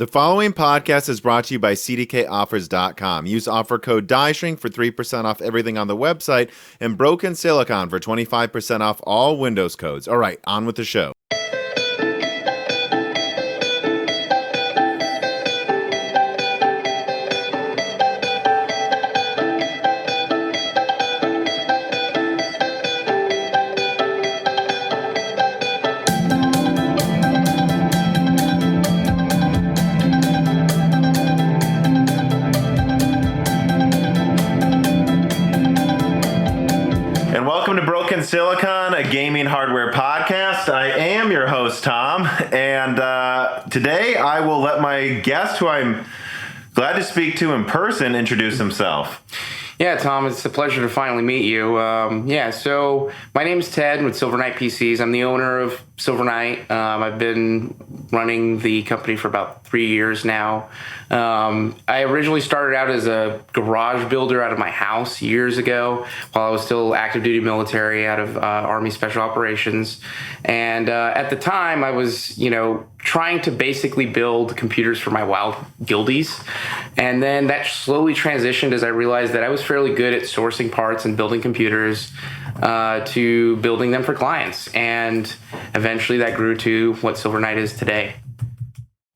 The following podcast is brought to you by CDKOffers.com. Use offer code DIESHRINK for 3% off everything on the website and Broken Silicon for 25% off all Windows codes. All right, on with the show. Silicon, a gaming hardware podcast. I am your host, Tom, and today I will let my guest, who I'm glad to speak to in person, introduce himself. Yeah, Tom, it's a pleasure to finally meet you. So my name is Ted with Silver Knight PCs. I'm the owner of Silver Knight. I've been running the company for about 3 years now. I originally started out as a garage builder out of my house years ago while I was still active duty military out of Army Special Operations. And at the time, I was, trying to basically build computers for my wild guildies. And then that slowly transitioned as I realized that I was fairly good at sourcing parts and building computers to building them for clients. And eventually that grew to what Silver Knight is today.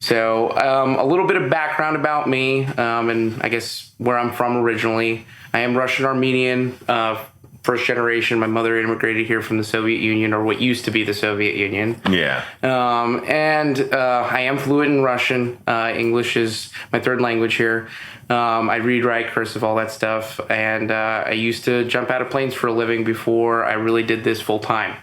So a little bit of background about me and I guess where I'm from originally. I am Russian Armenian, first generation. My mother immigrated here from the Soviet Union, or what used to be the Soviet Union. Yeah. And I am fluent in Russian. English is my third language here. I read, write, cursive, all that stuff. And I used to jump out of planes for a living before I really did this full time.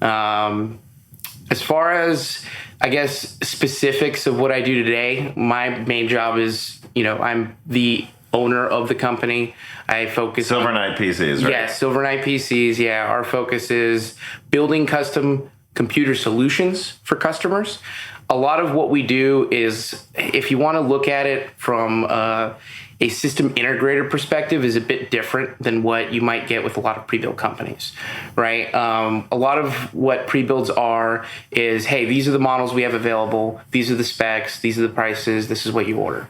As far as, I guess, specifics of what I do today, my main job is, I'm the owner of the company. I focus Silver Knight PCs, right? Yeah, Silver Knight PCs. Yeah, our focus is building custom computer solutions for customers. A lot of what we do is, if you want to look at it from a system integrator perspective, is a bit different than what you might get with a lot of pre-built companies, right? A lot of what pre-builds are is, hey, these are the models we have available. These are the specs. These are the prices. This is what you order.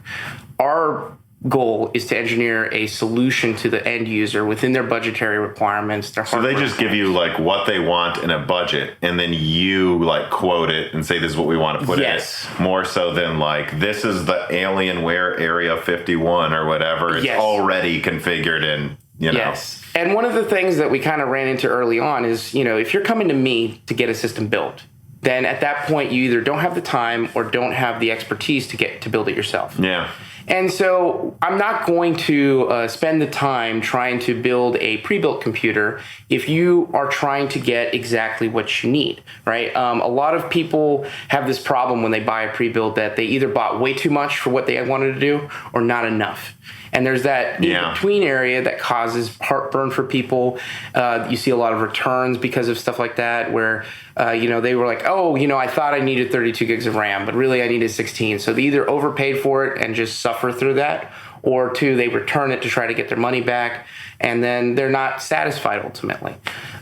Our goal is to engineer a solution to the end user within their budgetary requirements. So they just give you like what they want in a budget, and then you like quote it and say this is what we want to put in it. More so than like this is the Alienware Area 51 or whatever. It's already configured in, Yes. And one of the things that we kind of ran into early on is, if you're coming to me to get a system built, then at that point you either don't have the time or don't have the expertise to build it yourself. Yeah. And so I'm not going to spend the time trying to build a pre-built computer if you are trying to get exactly what you need, right? A lot of people have this problem when they buy a pre-built that they either bought way too much for what they wanted to do or not enough. And there's that in-between area that causes heartburn for people. You see a lot of returns because of stuff like that where, they were like, I thought I needed 32 gigs of RAM, but really I needed 16. So they either overpaid for it and just suffer through that, or two, they return it to try to get their money back, and then they're not satisfied ultimately.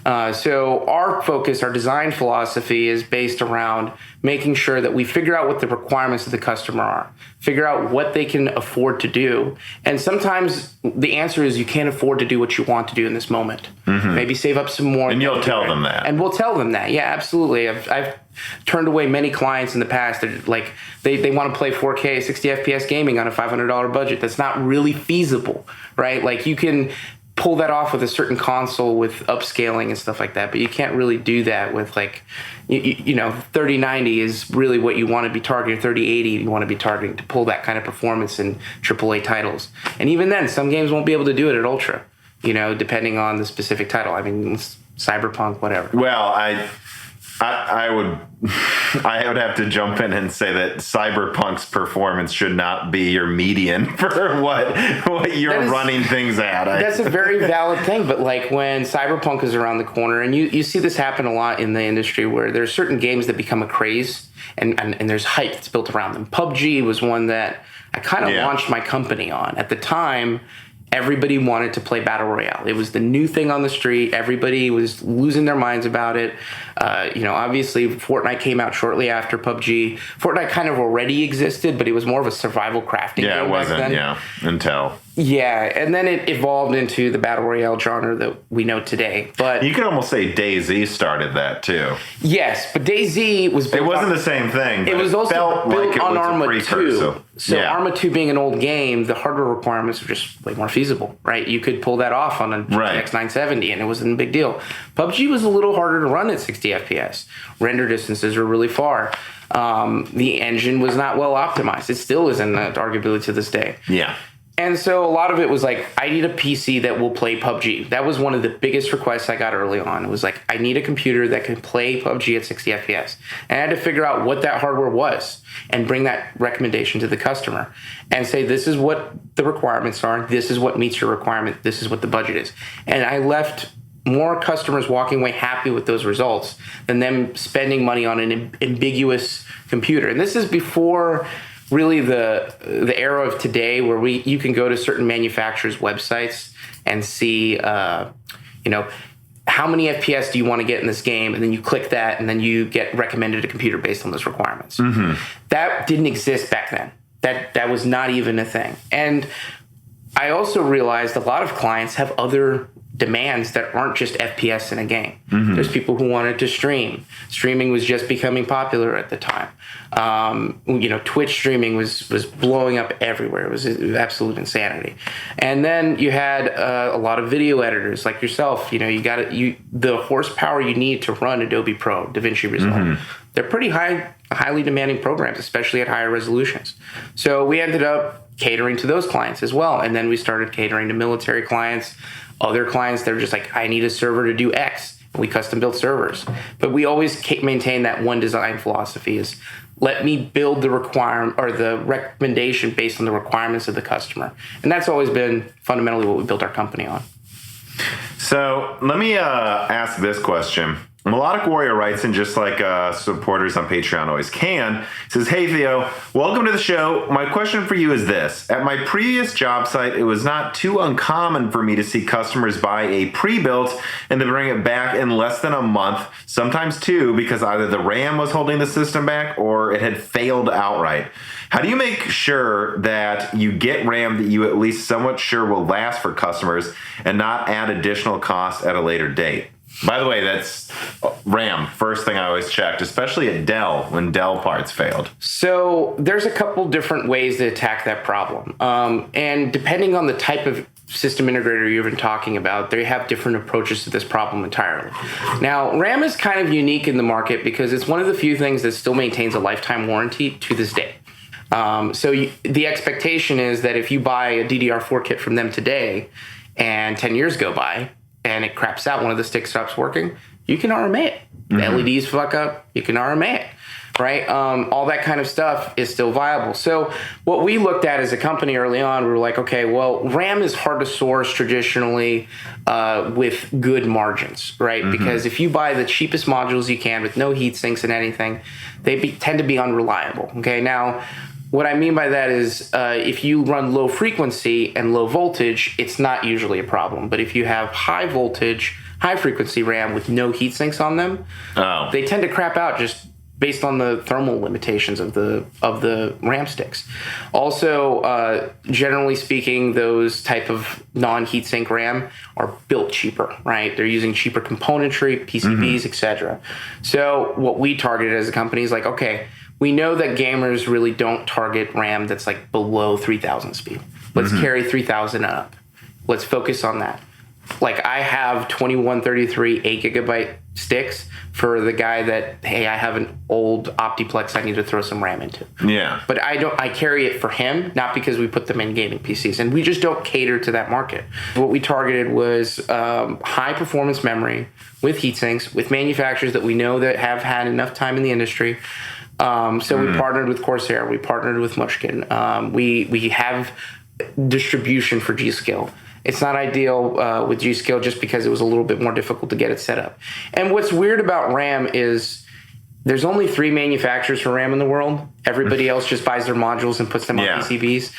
So our focus, our design philosophy is based around making sure that we figure out what the requirements of the customer are, figure out what they can afford to do. And sometimes the answer is you can't afford to do what you want to do in this moment. Mm-hmm. Maybe save up some more. And you'll tell them that. And we'll tell them that. Yeah, absolutely. I've turned away many clients in the past that like they want to play 4K 60 FPS gaming on a $500 budget. That's not really feasible, right? Like you can pull that off with a certain console with upscaling and stuff like that, but you can't really do that with like, 3090 is really what you want to be targeting. 3080 you want to be targeting to pull that kind of performance in AAA titles. And even then, some games won't be able to do it at Ultra, depending on the specific title. I mean, Cyberpunk, whatever. Well, I would have to jump in and say that Cyberpunk's performance should not be your median for what you're running things at. That's a very valid thing, but like when Cyberpunk is around the corner, and you see this happen a lot in the industry where there's certain games that become a craze and there's hype that's built around them. PUBG was one that I kind of launched my company on at the time. everybody wanted to play Battle Royale. It was the new thing on the street. Everybody was losing their minds about it. Obviously, Fortnite came out shortly after PUBG. Fortnite kind of already existed, but it was more of a survival crafting game it wasn't, back then. until. Yeah, and then it evolved into the Battle Royale genre that we know today. But you could almost say DayZ started that, too. Yes, but DayZ was built It wasn't the same thing. It was also felt built like it on was a Arma 2. precursor. So Arma 2 being an old game, the hardware requirements were just way more feasible, right? You could pull that off on a GTX 970, and it wasn't a big deal. PUBG was a little harder to run at 60 FPS. Render distances were really far. The engine was not well optimized. It still isn't, arguably to this day. Yeah. And so a lot of it was like, I need a PC that will play PUBG. That was one of the biggest requests I got early on. It was like, I need a computer that can play PUBG at 60 FPS. And I had to figure out what that hardware was and bring that recommendation to the customer and say, this is what the requirements are. This is what meets your requirement. This is what the budget is. And I left more customers walking away happy with those results than them spending money on an ambiguous computer. And this is before really the era of today where you can go to certain manufacturers' websites and see, how many FPS do you want to get in this game? And then you click that, and then you get recommended a computer based on those requirements. Mm-hmm. That didn't exist back then. That was not even a thing. And I also realized a lot of clients have other demands that aren't just FPS in a game. Mm-hmm. There's people who wanted to stream. Streaming was just becoming popular at the time. Twitch streaming was blowing up everywhere. It was absolute insanity. And then you had a lot of video editors like yourself. The horsepower you need to run Adobe Pro, DaVinci Resolve. Mm-hmm. They're pretty highly demanding programs, especially at higher resolutions. So we ended up catering to those clients as well. And then we started catering to military clients, other clients. They're just like, I need a server to do X. And we custom built servers. But we always maintain that one design philosophy is let me build the requirement or the recommendation based on the requirements of the customer. And that's always been fundamentally what we built our company on. So let me ask this question. Melodic Warrior writes in, just like supporters on Patreon always can, says, hey Theo, welcome to the show. My question for you is this. At my previous job site, it was not too uncommon for me to see customers buy a pre-built and then bring it back in less than a month, sometimes two, because either the RAM was holding the system back or it had failed outright. How do you make sure that you get RAM that you at least somewhat sure will last for customers and not add additional costs at a later date? By the way, that's RAM. First thing I always checked, especially at Dell when Dell parts failed. So there's a couple different ways to attack that problem. And depending on the type of system integrator you've been talking about, they have different approaches to this problem entirely. Now, RAM is kind of unique in the market because it's one of the few things that still maintains a lifetime warranty to this day. The expectation is that if you buy a DDR4 kit from them today and 10 years go by, and it craps out, one of the sticks stops working, you can RMA it. Mm-hmm. The LEDs fuck up, you can RMA it, right? All that kind of stuff is still viable. So what we looked at as a company early on, we were like, okay, well, RAM is hard to source traditionally with good margins, right? Mm-hmm. Because if you buy the cheapest modules you can with no heat sinks and anything, they tend to be unreliable, okay? Now, what I mean by that is if you run low frequency and low voltage, it's not usually a problem. But if you have high voltage, high frequency RAM with no heat sinks on them, they tend to crap out just based on the thermal limitations of the RAM sticks. Also, generally speaking, those type of non-heat sink RAM are built cheaper, right? They're using cheaper componentry, PCBs, etc. So what we targeted as a company is like, okay, we know that gamers really don't target RAM that's like below 3000 speed. Let's carry 3000 up. Let's focus on that. Like I have 2133 8 gigabyte sticks for the guy that, hey, I have an old Optiplex I need to throw some RAM into. Yeah. But I carry it for him, not because we put them in gaming PCs. And we just don't cater to that market. What we targeted was high performance memory with heat sinks, with manufacturers that we know that have had enough time in the industry. We partnered with Corsair. We partnered with Mushkin. We have distribution for G.Skill. It's not ideal with G.Skill just because it was a little bit more difficult to get it set up. And what's weird about RAM is there's only 3 manufacturers for RAM in the world. Everybody else just buys their modules and puts them on PCBs.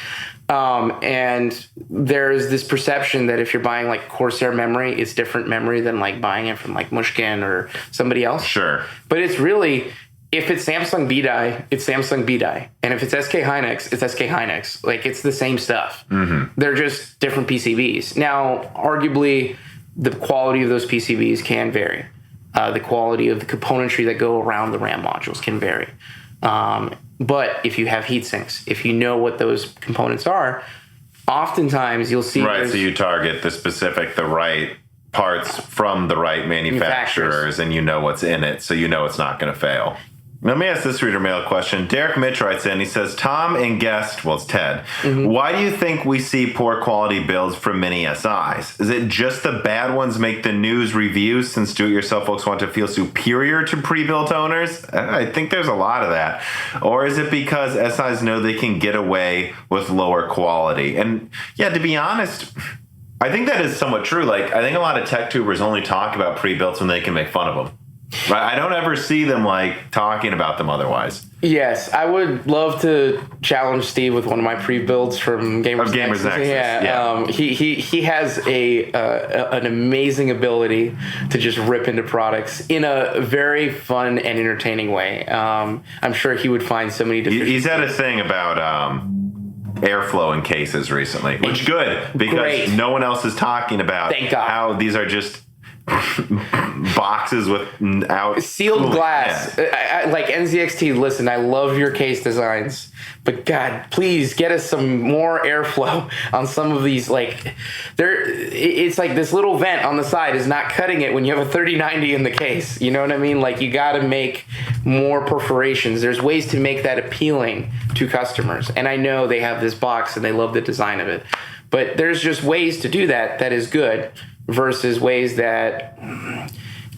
And there's this perception that if you're buying like Corsair memory, it's different memory than like buying it from like Mushkin or somebody else. Sure. But it's really, if it's Samsung B-Die, it's Samsung B-Die. And if it's SK Hynix, it's SK Hynix. Like, it's the same stuff. They're just different PCBs. Now, arguably, the quality of those PCBs can vary. The quality of the componentry that go around the RAM modules can vary. But if you have heat sinks, if you know what those components are, oftentimes you'll see... Right, so you target the right parts from the right manufacturers, and you know what's in it, so you know it's not going to fail. Let me ask this reader mail question. Derek Mitch writes in, he says, Tom and guest, well, it's Ted, why do you think we see poor quality builds from mini SIs? Is it just the bad ones make the news reviews since do-it-yourself folks want to feel superior to pre-built owners? I think there's a lot of that. Or is it because SIs know they can get away with lower quality? And yeah, to be honest, I think that is somewhat true. Like, I think a lot of tech tubers only talk about pre-builts when they can make fun of them. Right, I don't ever see them like talking about them otherwise. Yes, I would love to challenge Steve with one of my pre-builds from Gamers Nexus. Yeah. He has an amazing ability to just rip into products in a very fun and entertaining way. I'm sure he would find so many different... He's had a thing about airflow in cases recently, which good, because no one else is talking about how these are just boxes without sealed glass. I, like NZXT, listen, I love your case designs, but God, please get us some more airflow on some of these. Like, it's like this little vent on the side is not cutting it when you have a 3090 in the case. You know what I mean? Like, you got to make more perforations. There's ways to make that appealing to customers, and I know they have this box and they love the design of it, but there's just ways to do that is good, versus ways that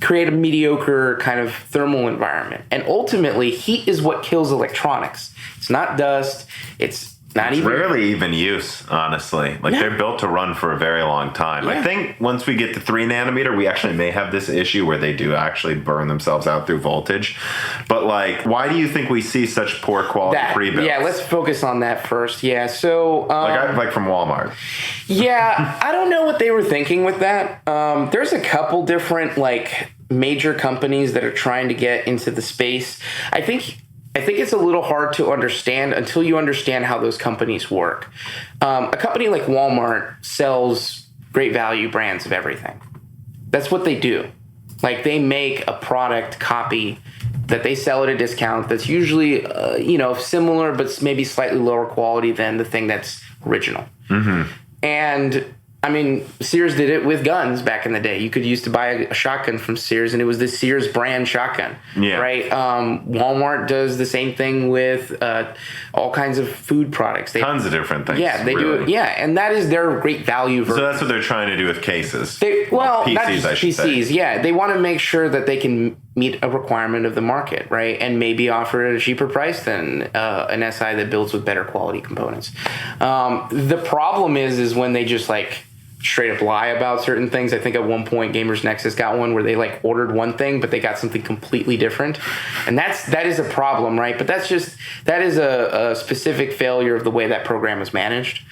create a mediocre kind of thermal environment. And ultimately, heat is what kills electronics. It's not dust. It's rarely even use, honestly. Like, they're built to run for a very long time. I think once we get to 3 nanometer, we actually may have this issue where they do actually burn themselves out through voltage. But, like, why do you think we see such poor quality pre-builds? Yeah, let's focus on that first. Yeah, so... like from Walmart. Yeah, I don't know what they were thinking with that. There's a couple different, like, major companies that are trying to get into the space. I think it's a little hard to understand until you understand how those companies work. A company like Walmart sells great value brands of everything. That's what they do. Like, they make a product copy that they sell at a discount that's usually, similar but maybe slightly lower quality than the thing that's original. And I mean, Sears did it with guns back in the day. You could used to buy a shotgun from Sears, and it was the Sears brand shotgun, right? Walmart does the same thing with all kinds of food products. Tons of different things. Yeah, they do it. Yeah, and that is their great value version. So that's what they're trying to do with cases. PCs, not just I should PCs. Say. Yeah, they want to make sure that they can meet a requirement of the market, right? And maybe offer at a cheaper price than an SI that builds with better quality components. The problem is when they just like straight up lie about certain things. I think at one point Gamers Nexus got one where they like ordered one thing but they got something completely different, and that is a problem, right? But that is a specific failure of the way that program is managed.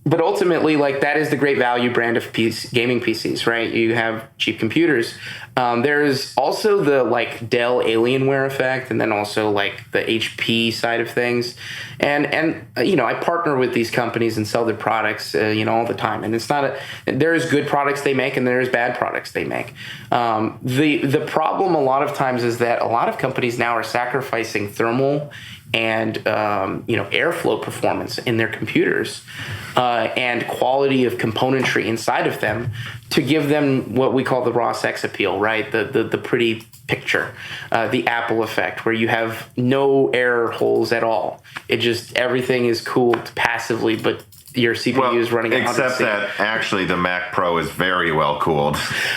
But ultimately, like, that is the great value brand of gaming PCs, right? You have cheap computers. There's also the, like, Dell Alienware effect, and then also, like, the HP side of things. And I partner with these companies and sell their products, all the time. And there's good products they make, and there's bad products they make. The problem a lot of times is that a lot of companies now are sacrificing thermal and airflow performance in their computers and quality of componentry inside of them to give them what we call the raw sex appeal, right? The pretty picture, the Apple effect, where you have no air holes at all. It just, everything is cooled passively, but your CPU is running out. Except that actually the Mac Pro is very well cooled.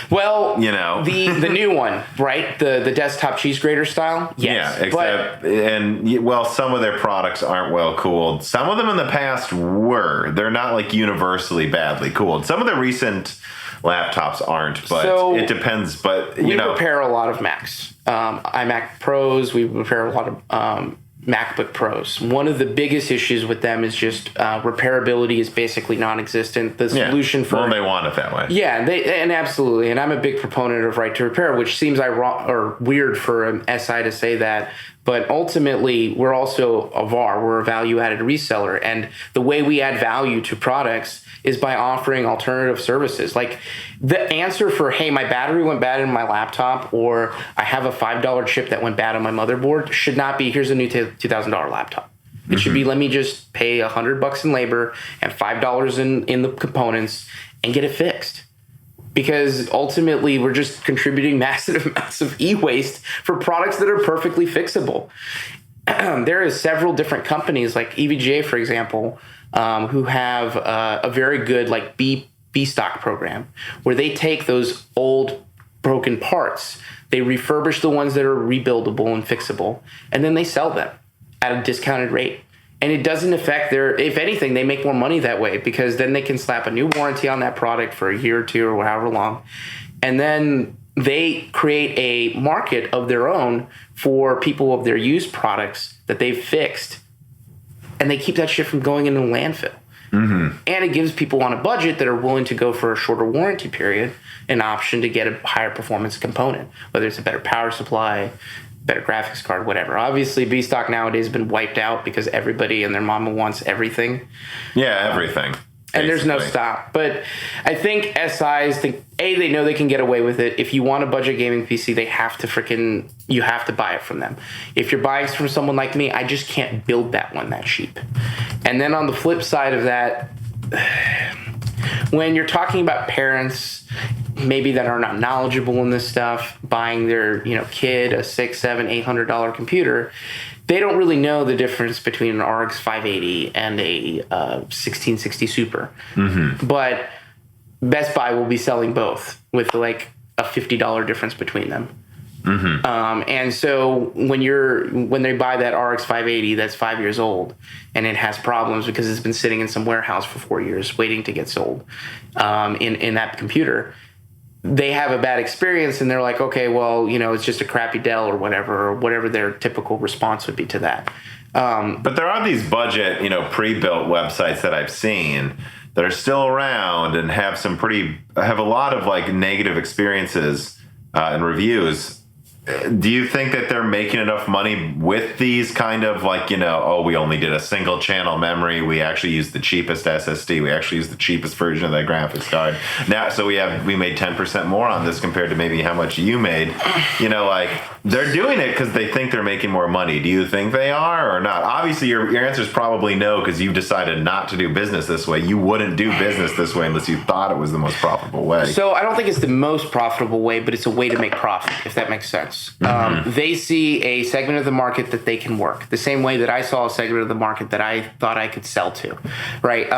Well, the new one, right? The desktop cheese grater style. Yes. Yeah, some of their products aren't well cooled. Some of them in the past were. They're not like universally badly cooled. Some of the recent laptops aren't. But So, it depends. But we repair a lot of Macs, iMac Pros. We repair a lot of MacBook Pros. One of the biggest issues with them is just repairability is basically non-existent. The solution for they want it that way. Yeah, and absolutely. And I'm a big proponent of right to repair, which seems weird for an SI to say that. But ultimately, we're also a VAR. We're a value-added reseller. And the way we add value to products is by offering alternative services. Like the answer for, hey, my battery went bad in my laptop, or I have a $5 chip that went bad on my motherboard, should not be, here's a new $2,000 laptop. It should be, let me just pay $100 in labor and $5 in the components and get it fixed. Because ultimately, we're just contributing massive amounts of e-waste for products that are perfectly fixable. There is several different companies, like EVGA, for example, who have a very good like B stock program, where they take those old broken parts, they refurbish the ones that are rebuildable and fixable, and then they sell them at a discounted rate. And it doesn't affect if anything, they make more money that way, because then they can slap a new warranty on that product for a year or two or however long. And then they create a market of their own for people of their used products that they've fixed. And they keep that shit from going into the landfill. Mm-hmm. And it gives people on a budget that are willing to go for a shorter warranty period an option to get a higher performance component, whether it's a better power supply, better graphics card, whatever. Obviously, B stock nowadays has been wiped out because everybody and their mama wants everything. Yeah, everything. And there's no stop. But I think SIs think, they know they can get away with it. If you want a budget gaming PC, you have to buy it from them. If you're buying from someone like me, I just can't build that one that cheap. And then on the flip side of that, when you're talking about parents maybe that are not knowledgeable in this stuff, buying their kid a $600, $700, $800 computer, they don't really know the difference between an RX 580 and a 1660 Super. Mm-hmm. But Best Buy will be selling both with like a $50 difference between them. Mm-hmm. And so when they buy that RX 580 that's 5 years old and it has problems because it's been sitting in some warehouse for 4 years waiting to get sold in that computer, they have a bad experience and they're like, okay, well, it's just a crappy Dell or whatever their typical response would be to that. But there are these budget, pre-built websites that I've seen that are still around and have a lot of like negative experiences and reviews. Do you think that they're making enough money with these kind of like, we only did a single channel memory. We actually used the cheapest SSD. We actually used the cheapest version of that graphics card. Now, so we made 10% more on this compared to maybe how much you made. Like they're doing it because they think they're making more money. Do you think they are or not? Obviously, your answer is probably no, because you've decided not to do business this way. You wouldn't do business this way unless you thought it was the most profitable way. So I don't think it's the most profitable way, but it's a way to make profit, if that makes sense. Mm-hmm. They see a segment of the market that they can work the same way that I saw a segment of the market that I thought I could sell to, right?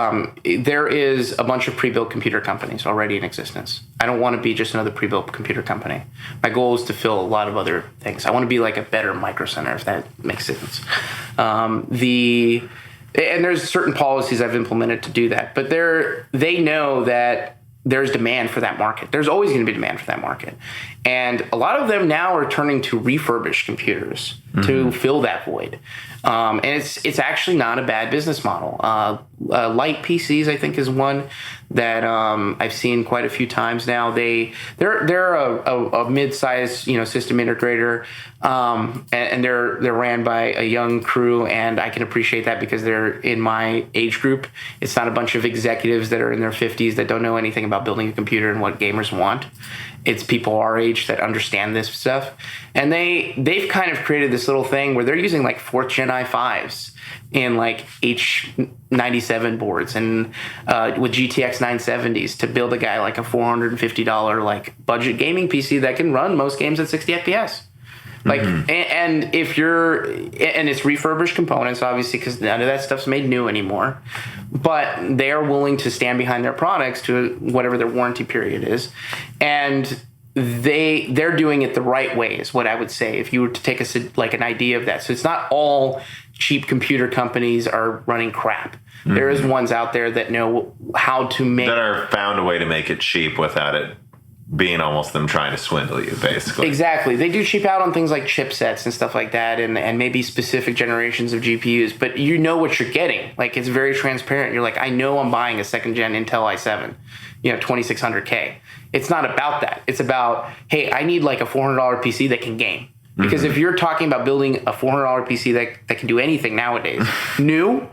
There is a bunch of pre-built computer companies already in existence. I don't want to be just another pre-built computer company. My goal is to fill a lot of other things. I want to be like a better Micro Center, if that makes sense. And there's certain policies I've implemented to do that, but they know that there's demand for that market. There's always going to be demand for that market. And a lot of them now are turning to refurbished computers to fill that void. And it's actually not a bad business model. Light PCs, I think, is one that I've seen quite a few times now. They're a mid-sized system integrator, and they're ran by a young crew, and I can appreciate that because they're in my age group. It's not a bunch of executives that are in their 50s that don't know anything about building a computer and what gamers want. It's people our age that understand this stuff. And they've kind of created this little thing where they're using like 4th Gen i5s in like H97 boards and with GTX 970s to build a guy like a $450 like budget gaming PC that can run most games at 60 FPS. Like, and it's refurbished components, obviously, because none of that stuff's made new anymore. But they are willing to stand behind their products to whatever their warranty period is, and they're doing it the right way, is what I would say. If you were to take an idea of that, so it's not all cheap computer companies are running crap. There is ones out there that know how to make... That are found a way to make it cheap without it being almost them trying to swindle you, basically. Exactly. They do cheap out on things like chipsets and stuff like that, and maybe specific generations of GPUs, but you know what you're getting. Like, it's very transparent. You're like, I know I'm buying a second-gen Intel i7, 2600K. It's not about that. It's about, hey, I need like a $400 PC that can game. Because if you're talking about building a $400 PC that can do anything nowadays, new,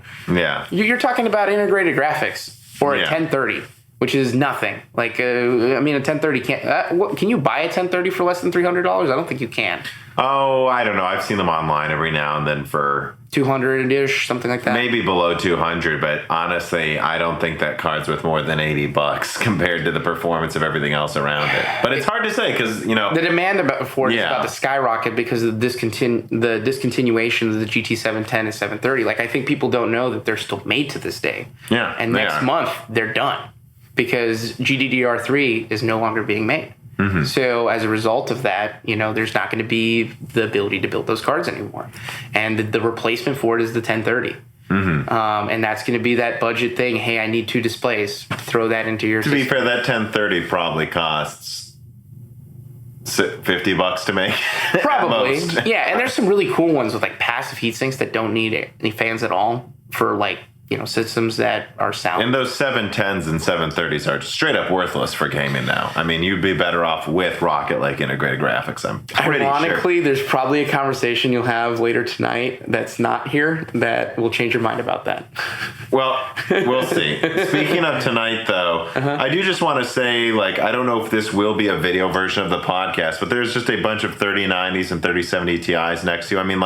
you're talking about integrated graphics or a 1030, which is nothing. Like, a 1030 can't. Can you buy a 1030 for less than $300? I don't think you can. Oh, I don't know. I've seen them online every now and then for 200-ish, something like that. Maybe below 200, but honestly, I don't think that card's worth more than $80 compared to the performance of everything else around it. But it's hard to say because, the demand for it is about to skyrocket because of the discontinuation of the GT 710 and 730. Like, I think people don't know that they're still made to this day. Yeah, and next month they're done because GDDR3 is no longer being made. So as a result of that, there's not going to be the ability to build those cards anymore. And the replacement for it is the 1030. And that's going to be that budget thing. Hey, I need 2 displays. Throw that into your system. To be fair, that 1030 probably costs $50 to make. Probably. Yeah, and there's some really cool ones with like passive heat sinks that don't need any fans at all for like, systems that are sound. And those 710s and 730s are straight up worthless for gaming now. I mean, you'd be better off with Rocket Lake integrated graphics, I'm pretty Ironically, sure. There's probably a conversation you'll have later tonight that's not here that will change your mind about that. Well, we'll see. Speaking of tonight, though, I do just want to say, I don't know if this will be a video version of the podcast, but there's just a bunch of 3090s and 3070 Ti's next to you.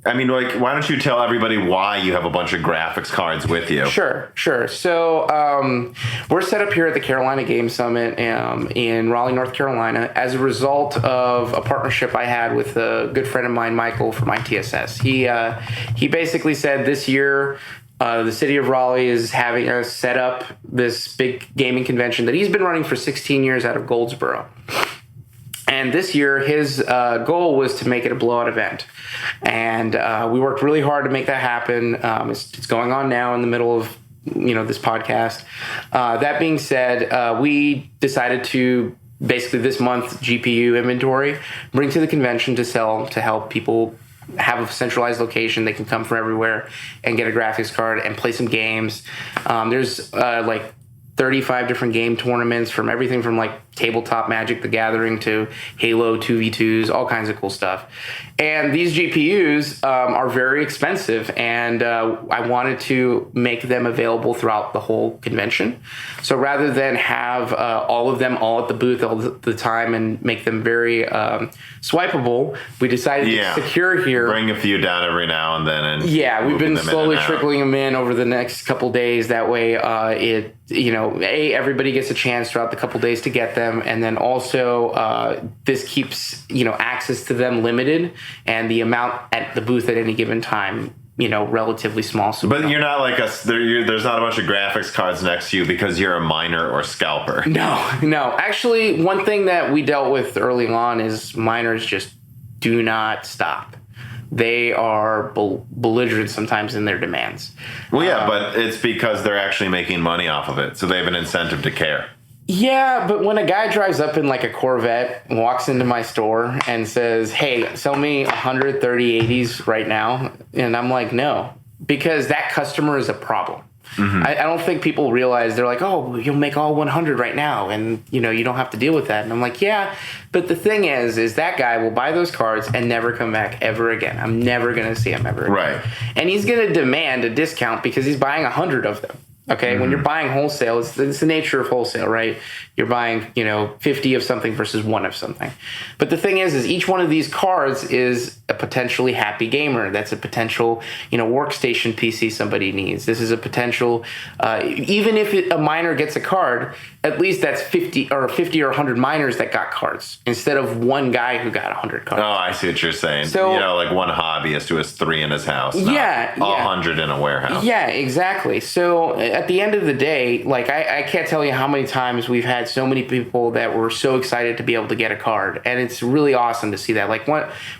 Why don't you tell everybody why you have a bunch of graphics cards with you? Sure. So we're set up here at the Carolina Game Summit in Raleigh, North Carolina, as a result of a partnership I had with a good friend of mine, Michael, from ITSS. He basically said this year the city of Raleigh is having us set up this big gaming convention that he's been running for 16 years out of Goldsboro. And this year, his goal was to make it a blowout event. And we worked really hard to make that happen. It's going on now in the middle of, this podcast. That being said, we decided to basically this month GPU inventory bring to the convention to sell to help people have a centralized location. They can come from everywhere and get a graphics card and play some games. There's 35 different game tournaments from everything from tabletop Magic the Gathering to Halo 2v2s, all kinds of cool stuff. And these GPUs are very expensive, and I wanted to make them available throughout the whole convention. So rather than have all of them all at the booth all the time and make them very swipeable, we decided to secure here. Bring a few down every now and then. And we've been slowly trickling them in over the next couple days. That way everybody gets a chance throughout the couple days to get them. And then also this keeps, access to them limited and the amount at the booth at any given time, relatively small. So but you're not like us. There's not a bunch of graphics cards next to you because you're a miner or scalper. No. Actually, one thing that we dealt with early on is miners just do not stop. They are belligerent sometimes in their demands. Well, yeah, but it's because they're actually making money off of it, so they have an incentive to care. Yeah, but when a guy drives up in a Corvette, walks into my store and says, hey, sell me 130 80s right now, and I'm like, no, because that customer is a problem. I don't think people realize. They're like, oh, you'll make all 100 right now, and you don't have to deal with that. And I'm like, yeah, but the thing is that guy will buy those cards and never come back ever again. I'm never going to see him ever again. Right. And he's going to demand a discount because he's buying 100 of them. Okay, when you're buying wholesale, it's the nature of wholesale, right? You're buying, 50 of something versus 1 of something. But the thing is each one of these cards is a potentially happy gamer. That's a potential, workstation PC somebody needs. This is a potential, even if a miner gets a card, at least that's 50 or 100 miners that got cards instead of one guy who got 100 cards. Oh, I see what you're saying. So, one hobbyist who has 3 in his house. Yeah. 100 in a warehouse. Yeah, exactly. So at the end of the day, I can't tell you how many times we've had so many people that were so excited to be able to get a card. And it's really awesome to see that.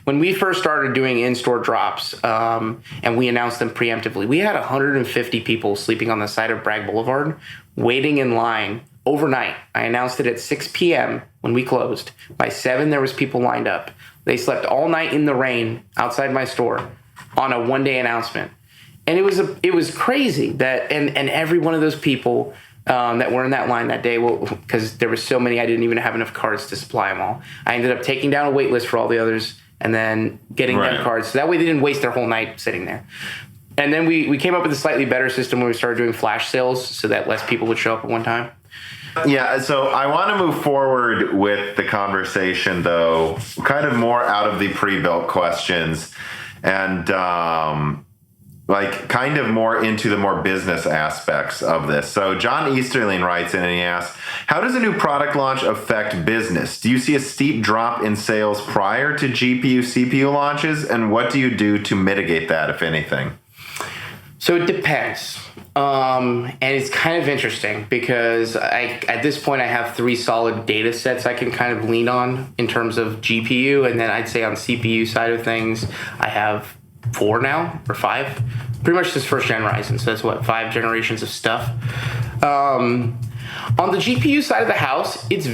When we first first started doing in-store drops, and we announced them preemptively, we had 150 people sleeping on the side of Bragg Boulevard, waiting in line overnight. I announced it at 6 p.m. when we closed. By 7, there was people lined up. They slept all night in the rain outside my store on a one-day announcement. And it was crazy that, and every one of those people that were in that line that day, well, because there were so many, I didn't even have enough cards to supply them all. I ended up taking down a wait list for all the others and then getting them cards. So that way they didn't waste their whole night sitting there. And then we came up with a slightly better system where we started doing flash sales so that less people would show up at one time. Yeah, so I want to move forward with the conversation, though, kind of more out of the pre-built questions and like kind of more into the more business aspects of this. So John Easterling writes in and he asks, how does a new product launch affect business? Do you see a steep drop in sales prior to GPU, CPU launches? And what do you do to mitigate that, if anything? So it depends. And it's kind of interesting because at this point I have 3 solid data sets I can kind of lean on in terms of GPU. And then I'd say on CPU side of things, I have 4 now or 5, pretty much this first gen Ryzen. So that's 5 generations of stuff. On the GPU side of the house, it's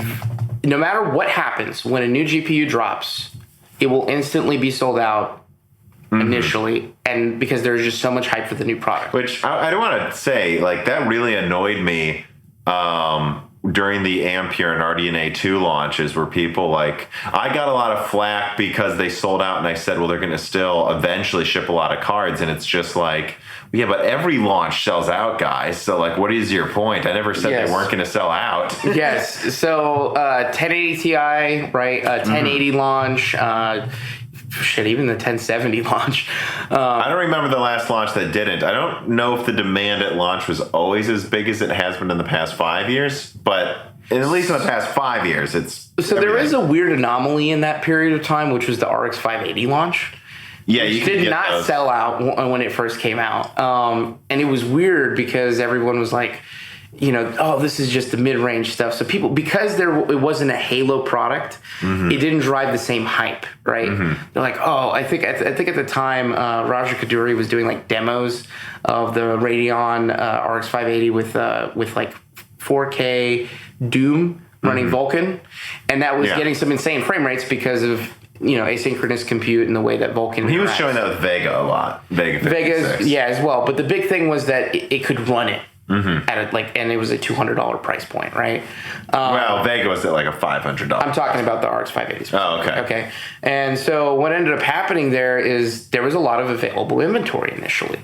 no matter what happens when a new GPU drops, it will instantly be sold out initially, and because there's just so much hype for the new product. Which I don't want to say, like, that really annoyed me during the Ampere and RDNA 2 launches, where people, like, I got a lot of flack because they sold out, and I said, well, they're going to still eventually ship a lot of cards, and it's just like, yeah, but every launch sells out, guys. So, like, what is your point? I never said they weren't going to sell out. Yes. So, 1080 Ti, right? 1080 launch. Even the 1070 launch. I don't remember the last launch that didn't. I don't know if the demand at launch was always as big as it has been in the past 5 years, but at least in the past 5 years, it's... So there is a weird anomaly in that period of time, which was the RX 580 launch. Yeah, you did not sell out when it first came out. And it was weird because everyone was like, you know, oh, this is just the mid-range stuff. So people, because it wasn't a Halo product, it didn't drive the same hype, right? They're like, oh, I think at the time, Raja Kaduri was doing like demos of the Radeon RX 580 with like 4K Doom running Vulkan, and that was getting some insane frame rates because of, you know, asynchronous compute and the way that Vulkan He was showing that with Vega a lot. Vega, yeah, as well. But the big thing was that it could run it. At and it was a $200 price point, right? Well, Vega was at like a $500. I'm talking about the RX 580. Oh, okay. Okay. And so what ended up happening there is there was a lot of available inventory initially.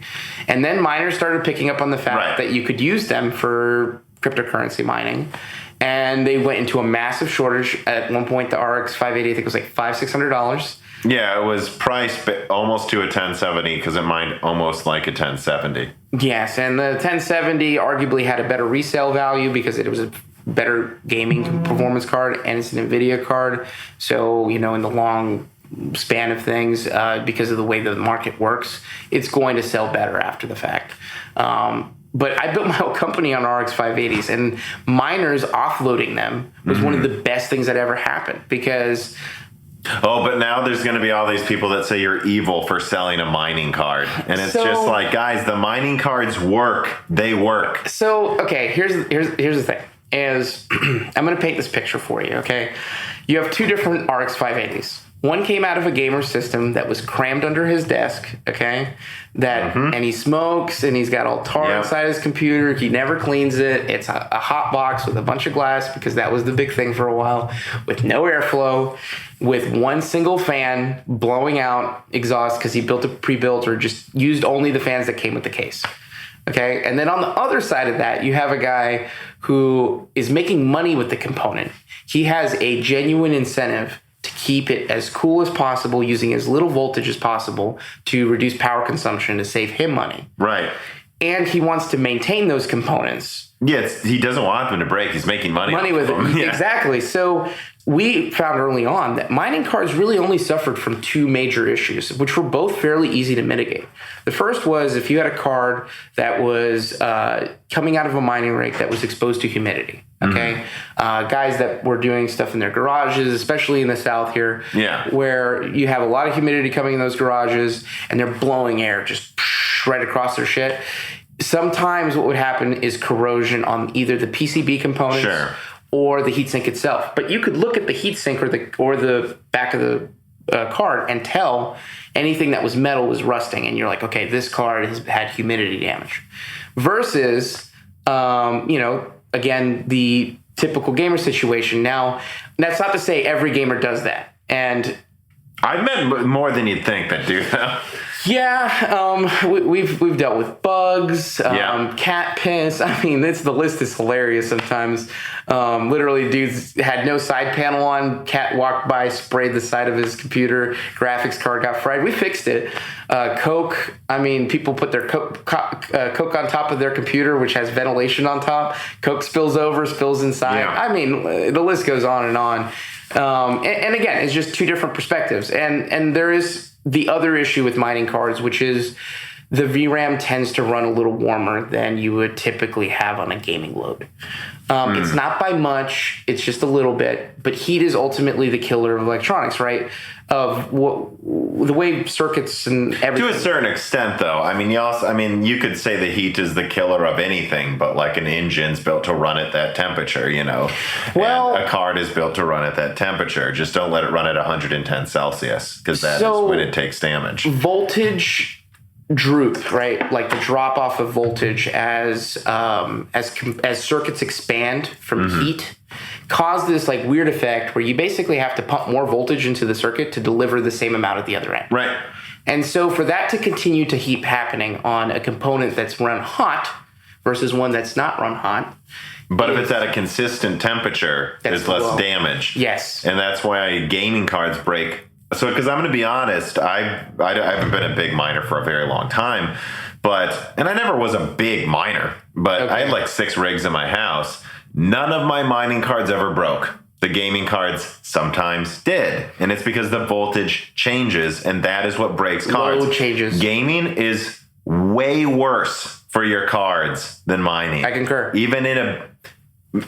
And then miners started picking up on the fact that you could use them for cryptocurrency mining. And they went into a massive shortage. At one point, the RX 580, I think, was like $500-$600. Yeah, it was priced almost to a 1070 because it mined almost like a 1070. Yes, and the 1070 arguably had a better resale value because it was a better gaming performance card, and it's an Nvidia card. So, you know, in the long span of things, because of the way the market works, it's going to sell better after the fact. But I built my whole company on RX 580s, and miners offloading them was one of the best things that ever happened because... Oh, but now there's going to be all these people that say you're evil for selling a mining card. And it's just like, guys, the mining cards work. They work. So, okay, here's the thing. I'm going to paint this picture for you, okay? You have 2 different RX 580s. One came out of a gamer system that was crammed under his desk, okay? And he smokes, and he's got all tar inside his computer. He never cleans it. It's a hot box with a bunch of glass because that was the big thing for a while, with no airflow, with one single fan blowing out exhaust because he built a pre-built or just used only the fans that came with the case. Okay, and then on the other side of that, you have a guy who is making money with the component. He has a genuine incentive to keep it as cool as possible, using as little voltage as possible to reduce power consumption to save him money. Right. And he wants to maintain those components. Yes, he doesn't want them to break. He's making money with them. Yeah. Exactly. So we found early on that mining cards really only suffered from two major issues, which were both fairly easy to mitigate. The first was if you had a card that was coming out of a mining rig that was exposed to humidity. Okay, guys that were doing stuff in their garages, especially in the South here, where you have a lot of humidity coming in those garages and they're blowing air just right across their shit. Sometimes what would happen is corrosion on either the PCB components or the heatsink itself. But you could look at the heatsink or the back of the card and tell anything that was metal was rusting, and you're like, okay, this card has had humidity damage. Versus, again, the typical gamer situation. Now, that's not to say every gamer does that. And I've met more than you'd think that do that. Yeah, we've dealt with bugs, cat piss. I mean, the list is hilarious sometimes. Literally, dudes had no side panel on. Cat walked by, sprayed the side of his computer. Graphics card got fried. We fixed it. Coke. I mean, people put their Coke on top of their computer, which has ventilation on top. Coke spills over, spills inside. Yeah. I mean, the list goes on and on. And again, it's just two different perspectives. And there is the other issue with mining cards, which is the VRAM tends to run a little warmer than you would typically have on a gaming load. It's not by much, it's just a little bit, but heat is ultimately the killer of electronics, right? Of the way circuits and everything. To a certain extent, though. I mean, you could say the heat is the killer of anything, but like an engine's built to run at that temperature, Well, and a card is built to run at that temperature. Just don't let it run at 110 Celsius, because that is when it takes damage. Voltage droop, right? Like the drop off of voltage as circuits expand from heat, cause this like weird effect where you basically have to pump more voltage into the circuit to deliver the same amount at the other end. Right. And so for that to continue to keep happening on a component that's run hot versus one that's not run hot. But if it's at a consistent temperature, there's less damage. Yes. And that's why gaming cards break. So, because I'm going to be honest, I haven't been a big miner for a very long time, and I never was a big miner, but I had like 6 rigs in my house. None of my mining cards ever broke. The gaming cards sometimes did, and it's because the voltage changes, and that is what breaks cards. Load changes. Gaming is way worse for your cards than mining. I concur. Even in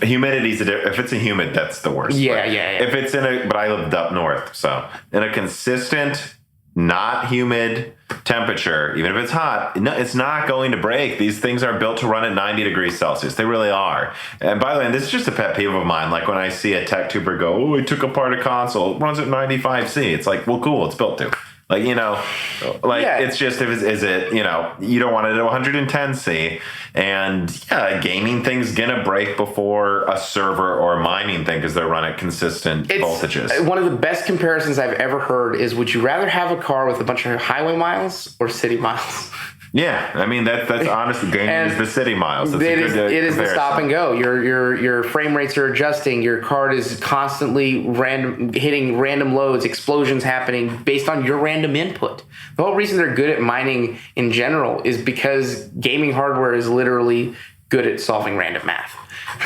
humidity's if it's a humid, that's the worst. Yeah. If it's but I lived up north, so in a consistent, not humid temperature, even if it's hot, no, it's not going to break. These things are built to run at 90 degrees Celsius. They really are. And by the way, this is just a pet peeve of mine. Like when I see a tech tuber go, "Oh, we took apart a console, it runs at 95C." It's like, well, cool, it's built to. It's just, is it, you don't want it at 110C, and gaming thing's gonna break before a server or a mining thing because they're run at consistent voltages. One of the best comparisons I've ever heard is, would you rather have a car with a bunch of highway miles or city miles? Yeah, I mean that's honestly gaming is the city miles. It is the stop and go. Your frame rates are adjusting. Your card is constantly hitting random loads, explosions happening based on your random input. The whole reason they're good at mining in general is because gaming hardware is literally good at solving random math.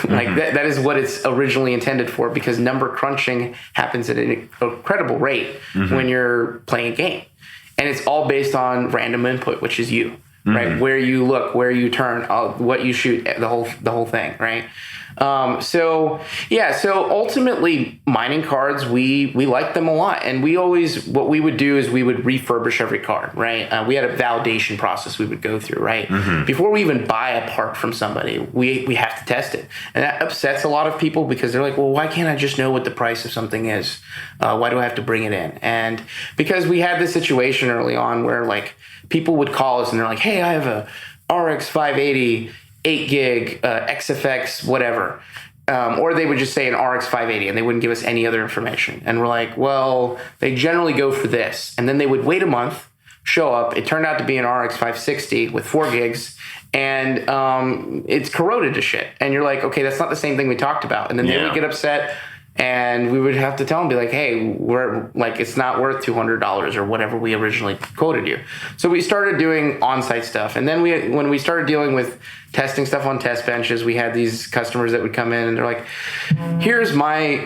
Like that is what it's originally intended for, because number crunching happens at an incredible rate when you're playing a game. And it's all based on random input, which is you, right? Where you look, where you turn, what you shoot, the whole thing, right? So ultimately, mining cards, we like them a lot, and what we would do is we would refurbish every card, right? We had a validation process we would go through, right? Before we even buy a part from somebody, we have to test it, and that upsets a lot of people because they're like, well, why can't I just know what the price of something is? Why do I have to bring it in? And because we had this situation early on where like people would call us and they're like, hey, I have a RX 580. 8 gig, XFX, whatever. Or they would just say an RX 580 and they wouldn't give us any other information. And we're like, well, they generally go for this. And then they would wait a month, show up. It turned out to be an RX 560 with 4 gigs. And it's corroded to shit. And you're like, okay, that's not the same thing we talked about. And then they would get upset. And we would have to tell them, be like, hey, we're like, it's not worth $200 or whatever we originally quoted you. So we started doing on-site stuff. And then when we started dealing with testing stuff on test benches, we had these customers that would come in and they're like, here's my,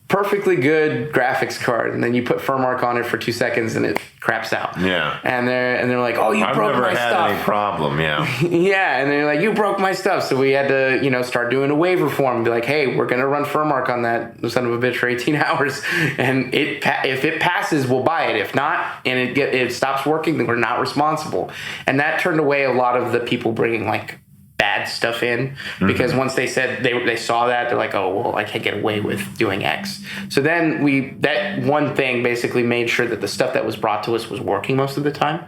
perfectly good graphics card, and then you put FurMark on it for 2 seconds and it craps out. Yeah. And they're like, "Oh, you broke my stuff." I've never had any problem. Yeah. Yeah, and they're like, "You broke my stuff." So we had to, start doing a waiver form and be like, "Hey, we're gonna run FurMark on that son of a bitch for 18 hours, and if it passes, we'll buy it. If not, and it stops working, then we're not responsible." And that turned away a lot of the people bringing like bad stuff in, because once they said they saw that, they're like, "Oh, well, I can't get away with doing X." So then that one thing basically made sure that the stuff that was brought to us was working most of the time.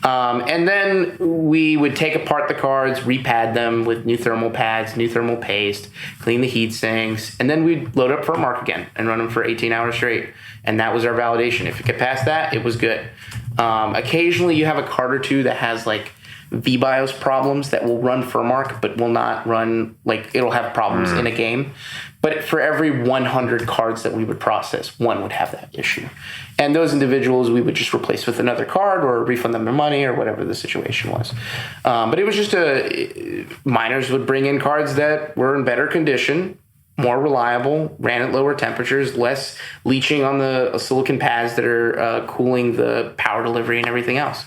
And then we would take apart the cards, repad them with new thermal pads, new thermal paste, clean the heat sinks, and then we'd load up FurMark again and run them for 18 hours straight. And that was our validation. If it could pass that, it was good. Occasionally you have a card or two that has like VBIOS problems that will run FurMark but will not run, like it'll have problems in a game. But for every 100 cards that we would process, one would have that issue. And those individuals we would just replace with another card or refund them their money or whatever the situation was. But it was just miners would bring in cards that were in better condition, more reliable, ran at lower temperatures, less leaching on the silicon pads that are cooling the power delivery and everything else.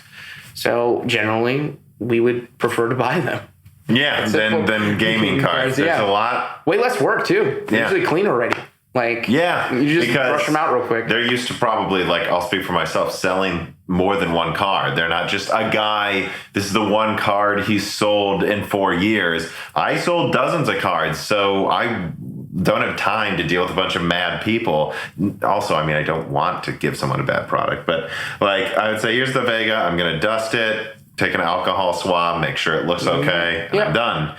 So generally, we would prefer to buy them. Yeah, than gaming cards. There's a lot. Way less work, too. They're usually clean already. You just brush them out real quick. They're used to probably, I'll speak for myself, selling more than one card. They're not just a guy, this is the one card he's sold in 4 years. I sold dozens of cards, so I don't have time to deal with a bunch of mad people. Also, I don't want to give someone a bad product, but I would say, here's the Vega, I'm going to dust it, take an alcohol swab, make sure it looks okay, and I'm done.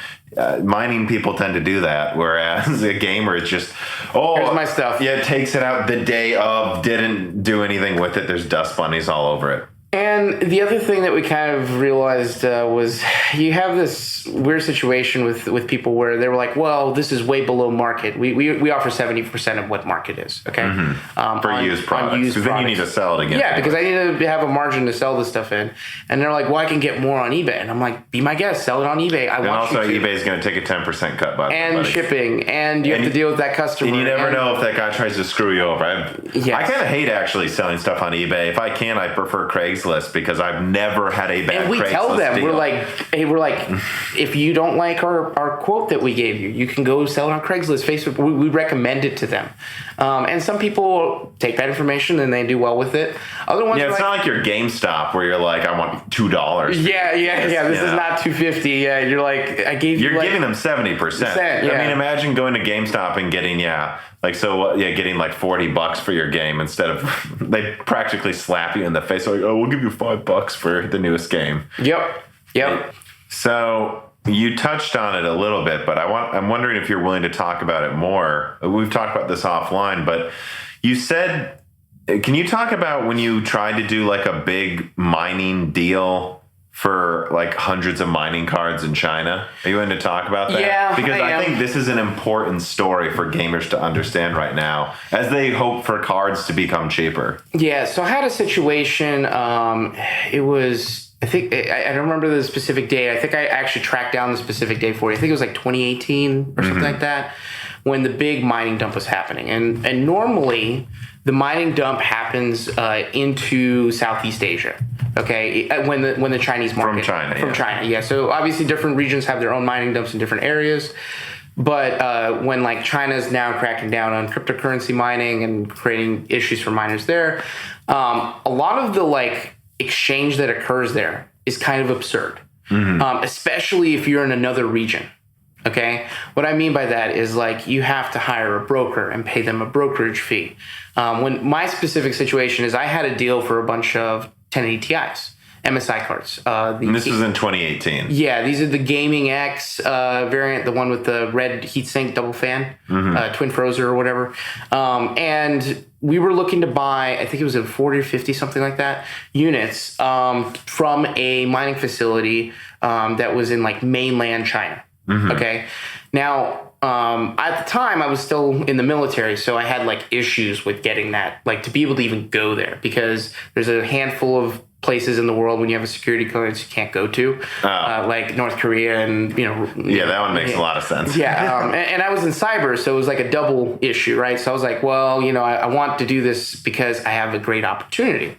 Mining people tend to do that, whereas a gamer is just, here's my stuff. Yeah, it takes it out the day of, didn't do anything with it, there's dust bunnies all over it. And the other thing that we kind of realized was you have this weird situation with people where they were like, well, this is way below market. We offer 70% of what market is, okay? For used products. Because then you need to sell it again. Yeah, because I need to have a margin to sell this stuff in. And they're like, well, I can get more on eBay. And I'm like, be my guest, sell it on eBay. And also eBay is going to take a 10% cut by and shipping. And you have to deal with that customer. And you never know if that guy tries to screw you over. I kind of hate actually selling stuff on eBay. If I can, I prefer Craigslist, because I've never had a bad Craigslist. And we tell them, deal. we're like, if you don't like our quote that we gave you, you can go sell it on Craigslist, Facebook. We recommend it to them. And some people take that information and they do well with it. Other ones, it's not like your GameStop where you're like, I want $2. Yeah. This is not $2.50. Yeah, you're like, I gave you. You're giving them 70%. Yeah. Imagine going to GameStop and getting getting like $40 for your game instead of they practically slap you in the face like, oh, we'll give you $5 for the newest game. Yep. So you touched on it a little bit, but I'm wondering if you're willing to talk about it more. We've talked about this offline, but you said, can you talk about when you tried to do like a big mining deal for like hundreds of mining cards in China? Are you willing to talk about that? Yeah, because I think this is an important story for gamers to understand right now as they hope for cards to become cheaper. Yeah, so I had a situation, it was, I think, I don't remember the specific date. I think I actually tracked down the specific date for you. I think it was like 2018 or something like that, when the big mining dump was happening. And normally the mining dump happens into Southeast Asia. Okay, when the Chinese market from China, yeah. So obviously, different regions have their own mining dumps in different areas. But when like China's now cracking down on cryptocurrency mining and creating issues for miners there, a lot of the like exchange that occurs there is kind of absurd, especially if you're in another region. Okay, what I mean by that is like you have to hire a broker and pay them a brokerage fee. When my specific situation is, I had a deal for a bunch of 1080 Ti's, MSI cards. And this was in 2018. Yeah, these are the Gaming X variant, the one with the red heatsink double fan, twin frozer or whatever. And we were looking to buy, I think it was a 40 or 50, something like that, units from a mining facility that was in like mainland China. Okay. Now, at the time I was still in the military, so I had like issues with getting that, like to be able to even go there, because there's a handful of places in the world when you have a security clearance you can't go to, like North Korea and that one makes a lot of sense. And I was in cyber, so it was like a double issue, right? So I was like, well, I want to do this because I have a great opportunity.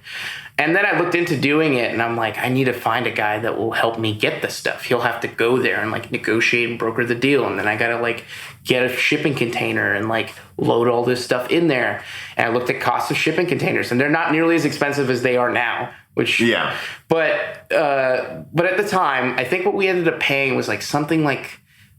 And then I looked into doing it, and I'm like, I need to find a guy that will help me get the stuff. He'll have to go there and like negotiate and broker the deal, and then I gotta like get a shipping container and like load all this stuff in there. And I looked at cost of shipping containers, and they're not nearly as expensive as they are now. But at the time, I think what we ended up paying was like something like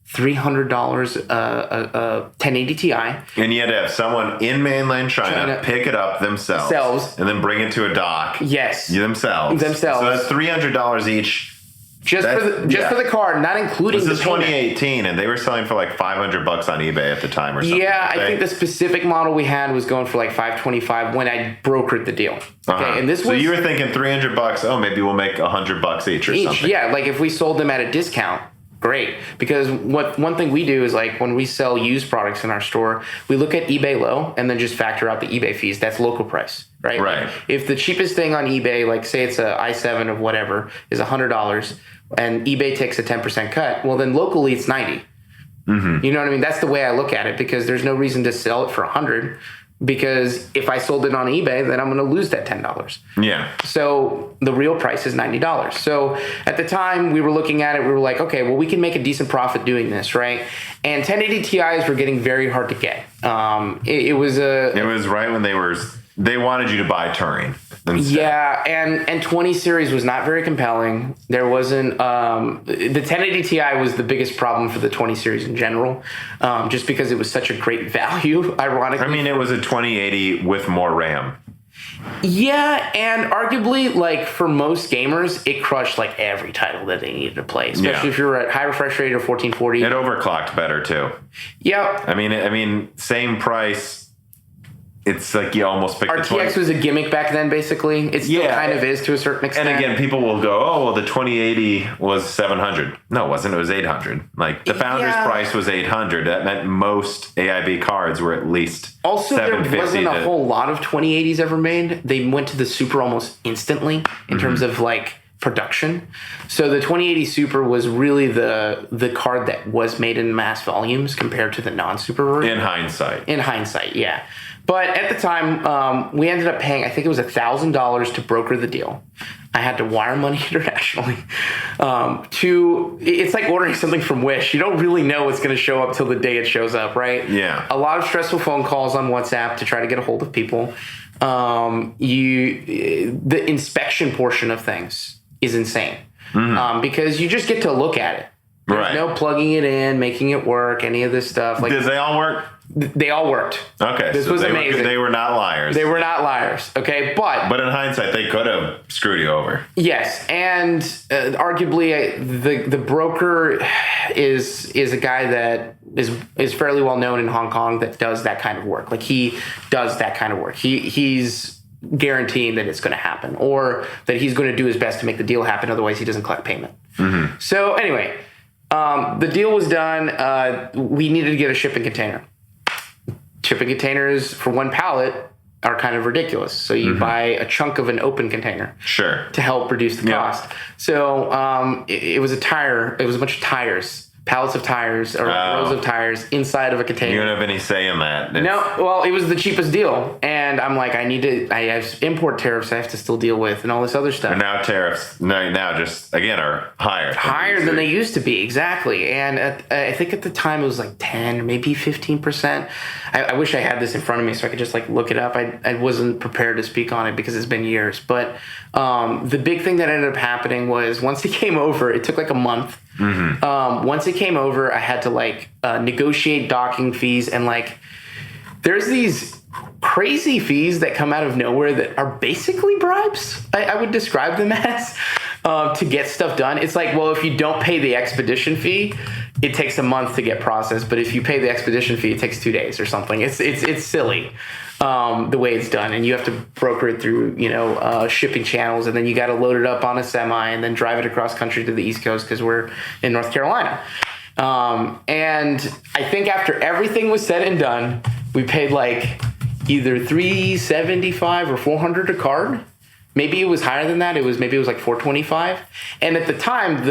$300 a 1080 Ti. And you had to have someone in mainland China pick it up themselves and then bring it to a dock. Yes. Themselves. So that's $300 each. Just for the card, not including this the is 2018, and they were selling for like $500 on eBay at the time or something. Yeah, I think the specific model we had was going for like $525 when I brokered the deal. Okay, and this so you were thinking $300. Oh, maybe we'll make $100 each or something. Yeah, like if we sold them at a discount. Great, because one thing we do is like when we sell used products in our store, we look at eBay low and then just factor out the eBay fees. That's local price, right? Right. If the cheapest thing on eBay, like say it's a i7 of whatever, is $100, and eBay takes a 10% cut, well then locally it's $90. Mm-hmm. You know what I mean? That's the way I look at it, because there's no reason to sell it for $100. Because if I sold it on eBay, then I'm going to lose that $10. Yeah. So the real price is $90. So at the time we were looking at it, we were like, okay, well, we can make a decent profit doing this, right? And 1080 Ti's were getting very hard to get. It was right when they wanted you to buy Turing instead. Yeah, and 20 series was not very compelling. There wasn't the 1080 Ti was the biggest problem for the 20 series in general, just because it was such a great value. Ironically, I mean, it was a 2080 with more RAM. Yeah, and arguably, like for most gamers, it crushed like every title that they needed to play, especially if you're at high refresh rate or 1440. It overclocked better too. Yeah, I mean, same price. It's like you almost picked RTX was a gimmick back then, basically. It still kind of is to a certain extent. And again, people will go, oh, well, the 2080 was 700. No, it wasn't. It was 800. Like, the founder's price was 800. That meant most AIB cards were at least also, there wasn't a whole lot of 2080s ever made. They went to the Super almost instantly in terms of, like, production. So the 2080 Super was really the card that was made in mass volumes compared to the non-Super version. In hindsight, yeah. But at the time, we ended up paying, I think it was $1,000 to broker the deal. I had to wire money internationally. It's like ordering something from Wish. You don't really know what's going to show up till the day it shows up, right? Yeah. A lot of stressful phone calls on WhatsApp to try to get a hold of people. The inspection portion of things is insane, because you just get to look at it. There's no plugging it in, making it work, any of this stuff. Like, did they all work? They all worked. Okay, this was amazing. They were not liars. They were not liars. Okay, but in hindsight, they could have screwed you over. Yes, and arguably, the broker is a guy that is fairly well known in Hong Kong that does that kind of work. Like, he does that kind of work. He's guaranteeing that it's going to happen, or that he's going to do his best to make the deal happen. Otherwise, he doesn't collect payment. Mm-hmm. So anyway, the deal was done. We needed to get a shipping container. Shipping containers for one pallet are kind of ridiculous. So you buy a chunk of an open container, to help reduce the cost. So it was a bunch of tires, pallets of tires, or rows of tires inside of a container. You don't have any say in that. No, well, it was the cheapest deal, and I'm like, I have import tariffs I have to still deal with, and all this other stuff. And now tariffs, now just again are higher than they used to be, exactly. And I think at the time it was like 10, maybe 15%. I wish I had this in front of me so I could just like look it up. I wasn't prepared to speak on it because it's been years. But the big thing that ended up happening was once it came over, it took like a month. Mm-hmm. Once it came over, I had to like negotiate docking fees, and like there's these crazy fees that come out of nowhere that are basically bribes. I would describe them as to get stuff done. It's like, well, if you don't pay the expedition fee, it takes a month to get processed, but if you pay the expedition fee, it takes 2 days or something. It's silly. The way it's done, and you have to broker it through, shipping channels, and then you got to load it up on a semi and then drive it across country to the East Coast because we're in North Carolina. And I think after everything was said and done, we paid like either $375 or $400 a card. Maybe it was higher than that. Maybe it was like 425. And at the time,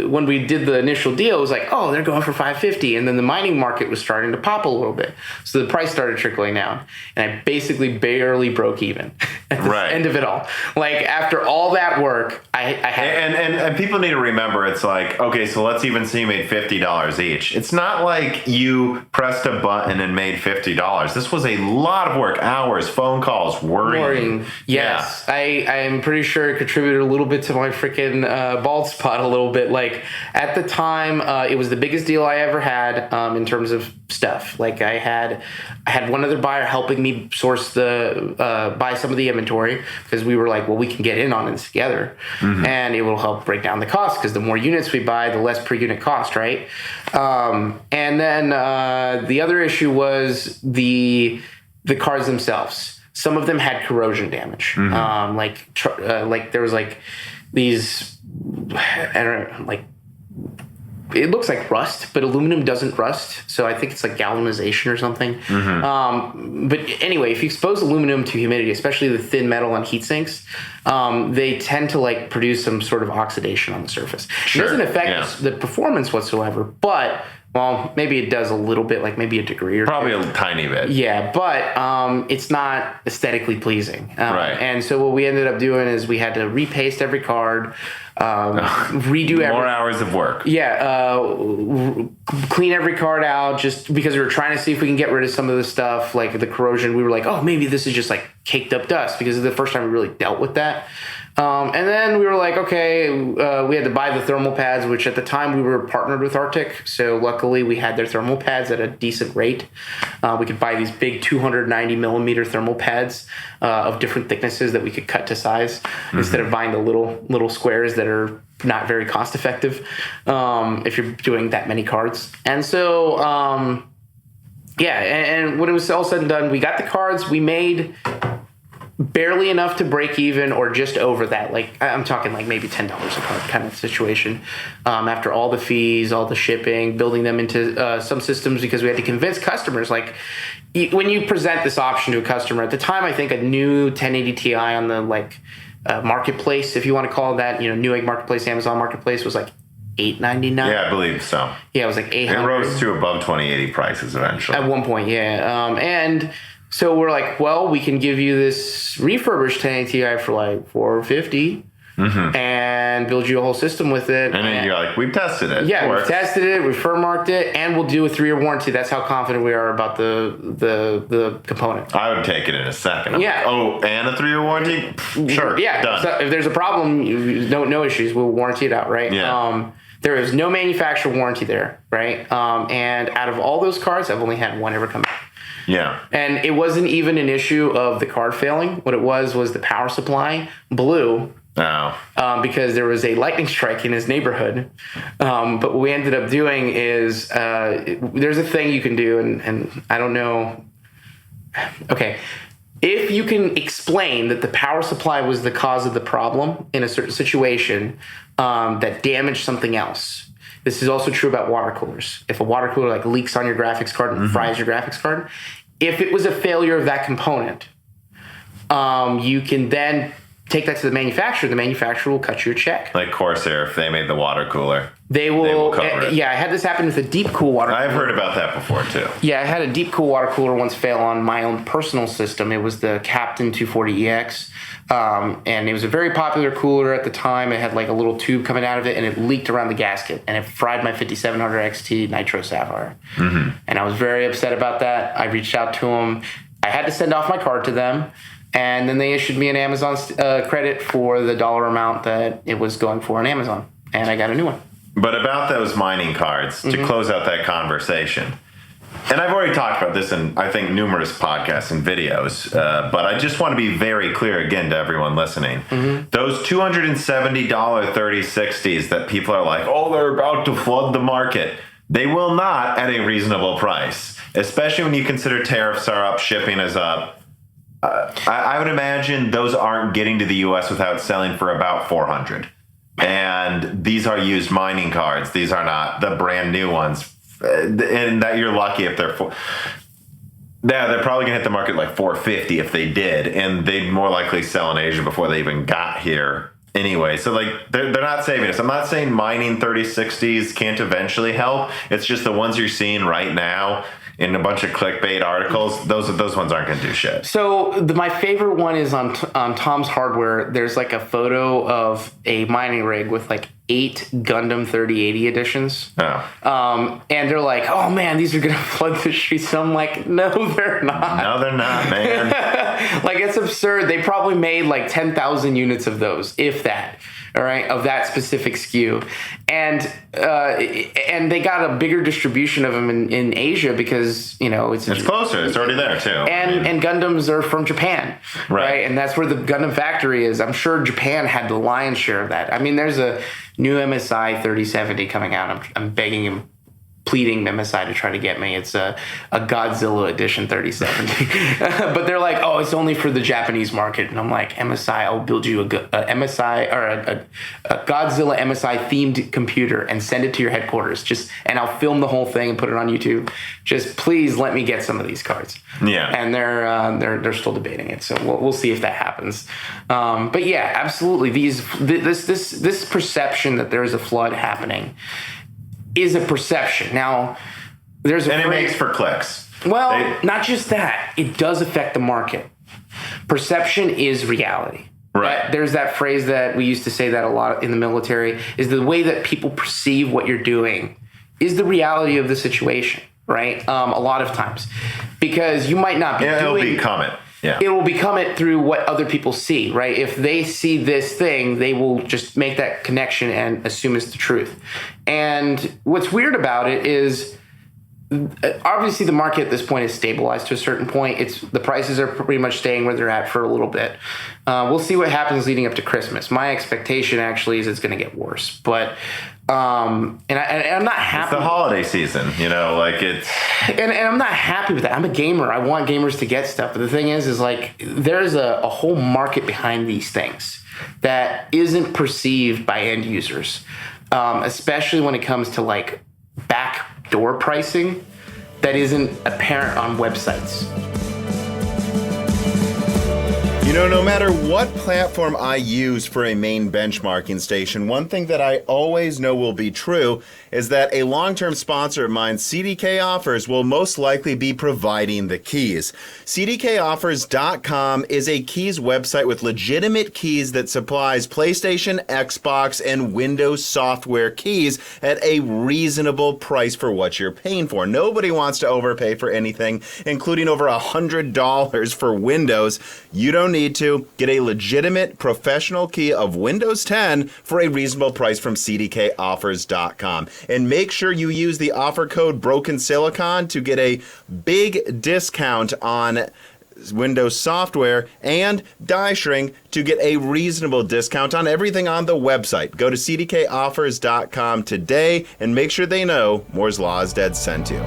when we did the initial deal, it was like, oh, they're going for 550. And then the mining market was starting to pop a little bit. So the price started trickling down. And I basically barely broke even at the end of it all. Like after all that work, I had. And people need to remember, it's like, okay, so let's even say you made $50 each. It's not like you pressed a button and made $50. This was a lot of work, hours, phone calls, worrying. Yes. Yeah. I'm pretty sure it contributed a little bit to my freaking bald spot a little bit. Like at the time, it was the biggest deal I ever had in terms of stuff. Like I had one other buyer helping me source buy some of the inventory because we were like, well, we can get in on this together, and it will help break down the cost because the more units we buy, the less per unit cost, right? And then the other issue was the cards themselves. Some of them had corrosion damage. Like there was like these, I don't know, like it looks like rust, but aluminum doesn't rust. So I think it's like galvanization or something. But anyway, if you expose aluminum to humidity, especially the thin metal on heat sinks, they tend to like produce some sort of oxidation on the surface. Sure. It doesn't affect the performance whatsoever, but well, maybe it does a little bit, like maybe a degree or probably a tiny bit. Yeah, but it's not aesthetically pleasing. Right. And so what we ended up doing is we had to repaste every card, redo more hours of work. Yeah, clean every card out just because we were trying to see if we can get rid of some of the stuff like the corrosion. We were like, oh, maybe this is just like caked up dust because it's the first time we really dealt with that. And then we were like, okay, we had to buy the thermal pads, which at the time we were partnered with Arctic. So luckily we had their thermal pads at a decent rate. We could buy these big 290 millimeter thermal pads of different thicknesses that we could cut to size instead of buying the little squares that are not very cost effective if you're doing that many cards. And so, and when it was all said and done, we got the cards, we made barely enough to break even or just over that. Like I'm talking like maybe $10 a card kind of situation after all the fees, all the shipping, building them into some systems because we had to convince customers. Like when you present this option to a customer at the time, I think a new 1080 Ti on the like marketplace, if you want to call it that, Newegg Marketplace, Amazon Marketplace was like $899. Yeah, I believe so. Yeah, it was like $800. It rose to above 2080 prices eventually. At one point, yeah. And so we're like, well, we can give you this refurbished 1080 Ti for like $450 and build you a whole system with it. And then you're like, we've tested it. Yeah, we've tested it, we've firm marked it, and we'll do a 3-year warranty. That's how confident we are about the component. I would take it in a second. Yeah. Oh, and a 3-year warranty? Sure. Yeah. Done. So if there's a problem, no issues. We'll warranty it out, right? Yeah. There is no manufacturer warranty there, right? And out of all those cards, I've only had one ever come out. Yeah. And it wasn't even an issue of the card failing. What it was the power supply blew. Oh. Because there was a lightning strike in his neighborhood. But what we ended up doing is there's a thing you can do, and I don't know. Okay. If you can explain that the power supply was the cause of the problem in a certain situation that damaged something else. This is also true about water coolers. If a water cooler like leaks on your graphics card and fries your graphics card, if it was a failure of that component, you can then take that to the manufacturer. The manufacturer will cut you a check. Like Corsair, if they made the water cooler. They will cover it. Yeah, I had this happen with a deep cool water cooler. I've heard about that before, too. Yeah, I had a deep cool water cooler once fail on my own personal system. It was the Captain 240EX. And it was a very popular cooler at the time. It had like a little tube coming out of it, and it leaked around the gasket, and it fried my 5700 XT Nitro Sapphire. And I was very upset about that. I reached out to them. I had to send off my card to them, and then they issued me an Amazon credit for the dollar amount that it was going for on Amazon, and I got a new one. But about those mining cards, to close out that conversation, and I've already talked about this in, I think, numerous podcasts and videos, but I just want to be very clear again to everyone listening. Those $270 3060s that people are like, oh, they're about to flood the market. They will not at a reasonable price, especially when you consider tariffs are up, shipping is up. I would imagine those aren't getting to the U.S. without selling for about $400. And these are used mining cards. These are not the brand new ones. And that you're lucky if they're full. Yeah, they're probably gonna hit the market like 450 if they did, and they'd more likely sell in Asia before they even got here. Anyway, so like they're not saving us. I'm not saying mining 3060s can't eventually help. It's just the ones you're seeing right now in a bunch of clickbait articles. Those ones aren't going to do shit. So my favorite one is on Tom's Hardware. There's like a photo of a mining rig with like 8 Gundam 3080 editions. Oh. And they're like, oh man, these are going to flood the streets. So I'm like, no, they're not. No, they're not, man. Like, it's absurd. They probably made like 10,000 units of those, if that. All right, of that specific SKU, and they got a bigger distribution of them in Asia because it's closer. It's already there too. And Gundams are from Japan, right? And that's where the Gundam factory is. I'm sure Japan had the lion's share of that. I mean, there's a new MSI 3070 coming out. I'm begging him, pleading MSI to try to get me. It's a Godzilla edition 3070. But they're like, oh, it's only for the Japanese market. And I'm like, MSI, I'll build you a MSI or a Godzilla MSI themed computer and send it to your headquarters. And I'll film the whole thing and put it on YouTube. Just please let me get some of these cards. Yeah. And they're still debating it. So we'll see if that happens. But yeah, absolutely. This perception that there is a flood happening is a perception. Now, it makes for clicks. Well, not just that. It does affect the market. Perception is reality. Right. There's that phrase that we used to say that a lot in the military, is the way that people perceive what you're doing is the reality of the situation, right? A lot of times. Because you might not be doing... It'll become it. Yeah. It will become it through what other people see, right? If they see this thing, they will just make that connection and assume it's the truth. And what's weird about it is, obviously the market at this point is stabilized to a certain point. The prices are pretty much staying where they're at for a little bit. We'll see what happens leading up to Christmas. My expectation actually is it's going to get worse, but I'm not happy. It's the holiday season, it's. And I'm not happy with that. I'm a gamer. I want gamers to get stuff. But the thing is like there's a whole market behind these things that isn't perceived by end users, especially when it comes to like backdoor pricing that isn't apparent on websites. No matter what platform I use for a main benchmarking station, one thing that I always know will be true is that a long-term sponsor of mine, CDK Offers, will most likely be providing the keys. CDKOffers.com is a keys website with legitimate keys that supplies PlayStation, Xbox, and Windows software keys at a reasonable price for what you're paying for. Nobody wants to overpay for anything, including over $100 for Windows. You don't need to get a legitimate professional key of Windows 10 for a reasonable price from CDKOffers.com. And make sure you use the offer code BrokenSilicon to get a big discount on Windows software, and Die Shrink to get a reasonable discount on everything on the website. Go to CDKOffers.com today and make sure they know Moore's Law is Dead sent you.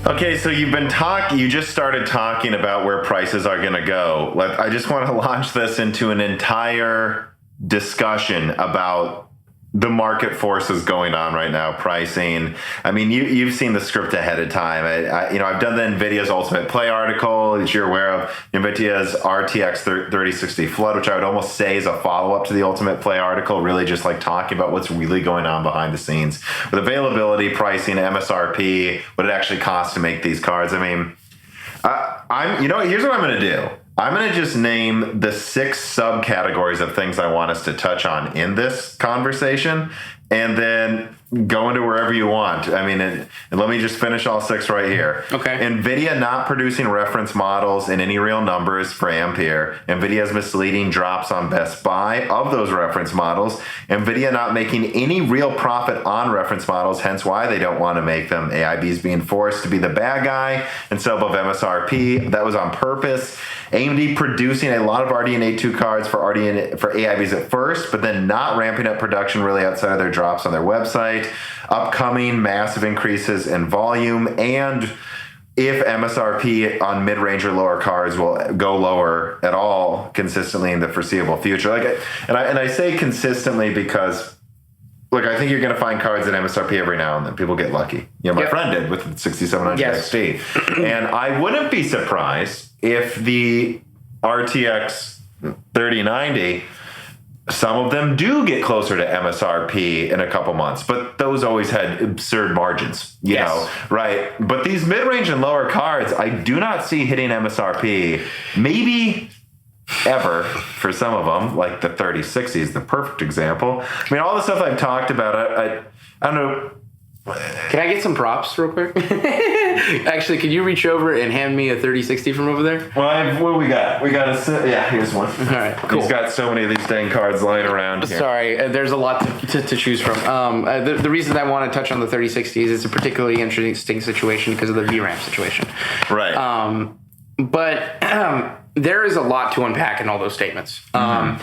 Okay, so you just started talking about where prices are going to go. I just want to launch this into an entire discussion about the market forces going on right now, pricing. I mean, you've seen the script ahead of time. I've done the Nvidia's Ultimate Play article that you're aware of, Nvidia's RTX 3060 Flood, which I would almost say is a follow-up to the Ultimate Play article, really just like talking about what's really going on behind the scenes with availability, pricing, MSRP, what it actually costs to make these cards. I mean, here's what I'm going to do. I'm going to just name the 6 subcategories of things I want us to touch on in this conversation, and then go into wherever you want. I mean, and let me just finish all 6 right here. Okay. Nvidia not producing reference models in any real numbers for Ampere. Nvidia's misleading drops on Best Buy of those reference models. Nvidia not making any real profit on reference models, hence why they don't want to make them. AIB's being forced to be the bad guy and sell above MSRP. That was on purpose. AMD producing a lot of RDNA 2 cards for AIBs at first, but then not ramping up production really outside of their drops on their website. Upcoming massive increases in volume, and if MSRP on mid-range or lower cards will go lower at all consistently in the foreseeable future. And I say consistently because look, I think you're going to find cards at MSRP every now and then. People get lucky. My friend did with the 6700 XT. And I wouldn't be surprised if the RTX 3090, some of them do get closer to MSRP in a couple months, but those always had absurd margins, you know, right? But these mid-range and lower cards, I do not see hitting MSRP, maybe ever for some of them, like the 3060 is the perfect example. I mean, all the stuff I've talked about, I don't know. Can I get some props real quick? Actually, could you reach over and hand me a 3060 from over there? Well, what do we got? We got here's one. All right, cool. He's got so many of these dang cards lying around here. Sorry, there's a lot to choose from. The reason I want to touch on the 3060 is it's a particularly interesting situation because of the VRAM situation. Right. But there is a lot to unpack in all those statements. I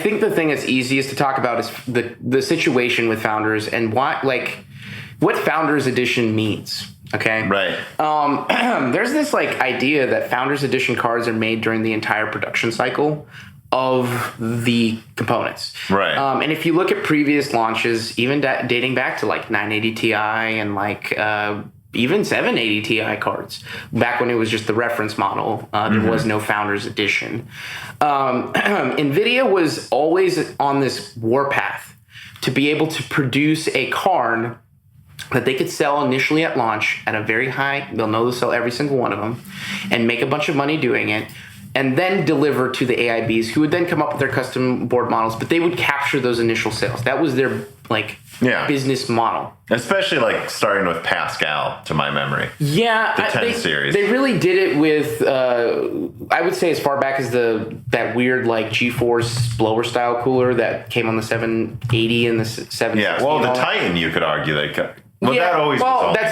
think the thing that's easiest to talk about is the situation with Founders and what Founders Edition means. Okay. Right. There's this idea that Founders Edition cards are made during the entire production cycle of the components. Right. And if you look at previous launches, even dating back to 980 Ti and even 780 Ti cards, back when it was just the reference model, there was no Founders Edition. Nvidia was always on this warpath to be able to produce a card that they could sell initially at launch at a very high, they'll know they'll sell every single one of them, and make a bunch of money doing it, and then deliver to the AIBs, who would then come up with their custom board models, but they would capture those initial sales. That was their business model. Especially starting with Pascal, to my memory. Yeah, the 10 series. They really did it with, I would say, as far back as that weird GeForce blower style cooler that came on the 780 and the 760. Yeah, well, the Titan, you could argue that's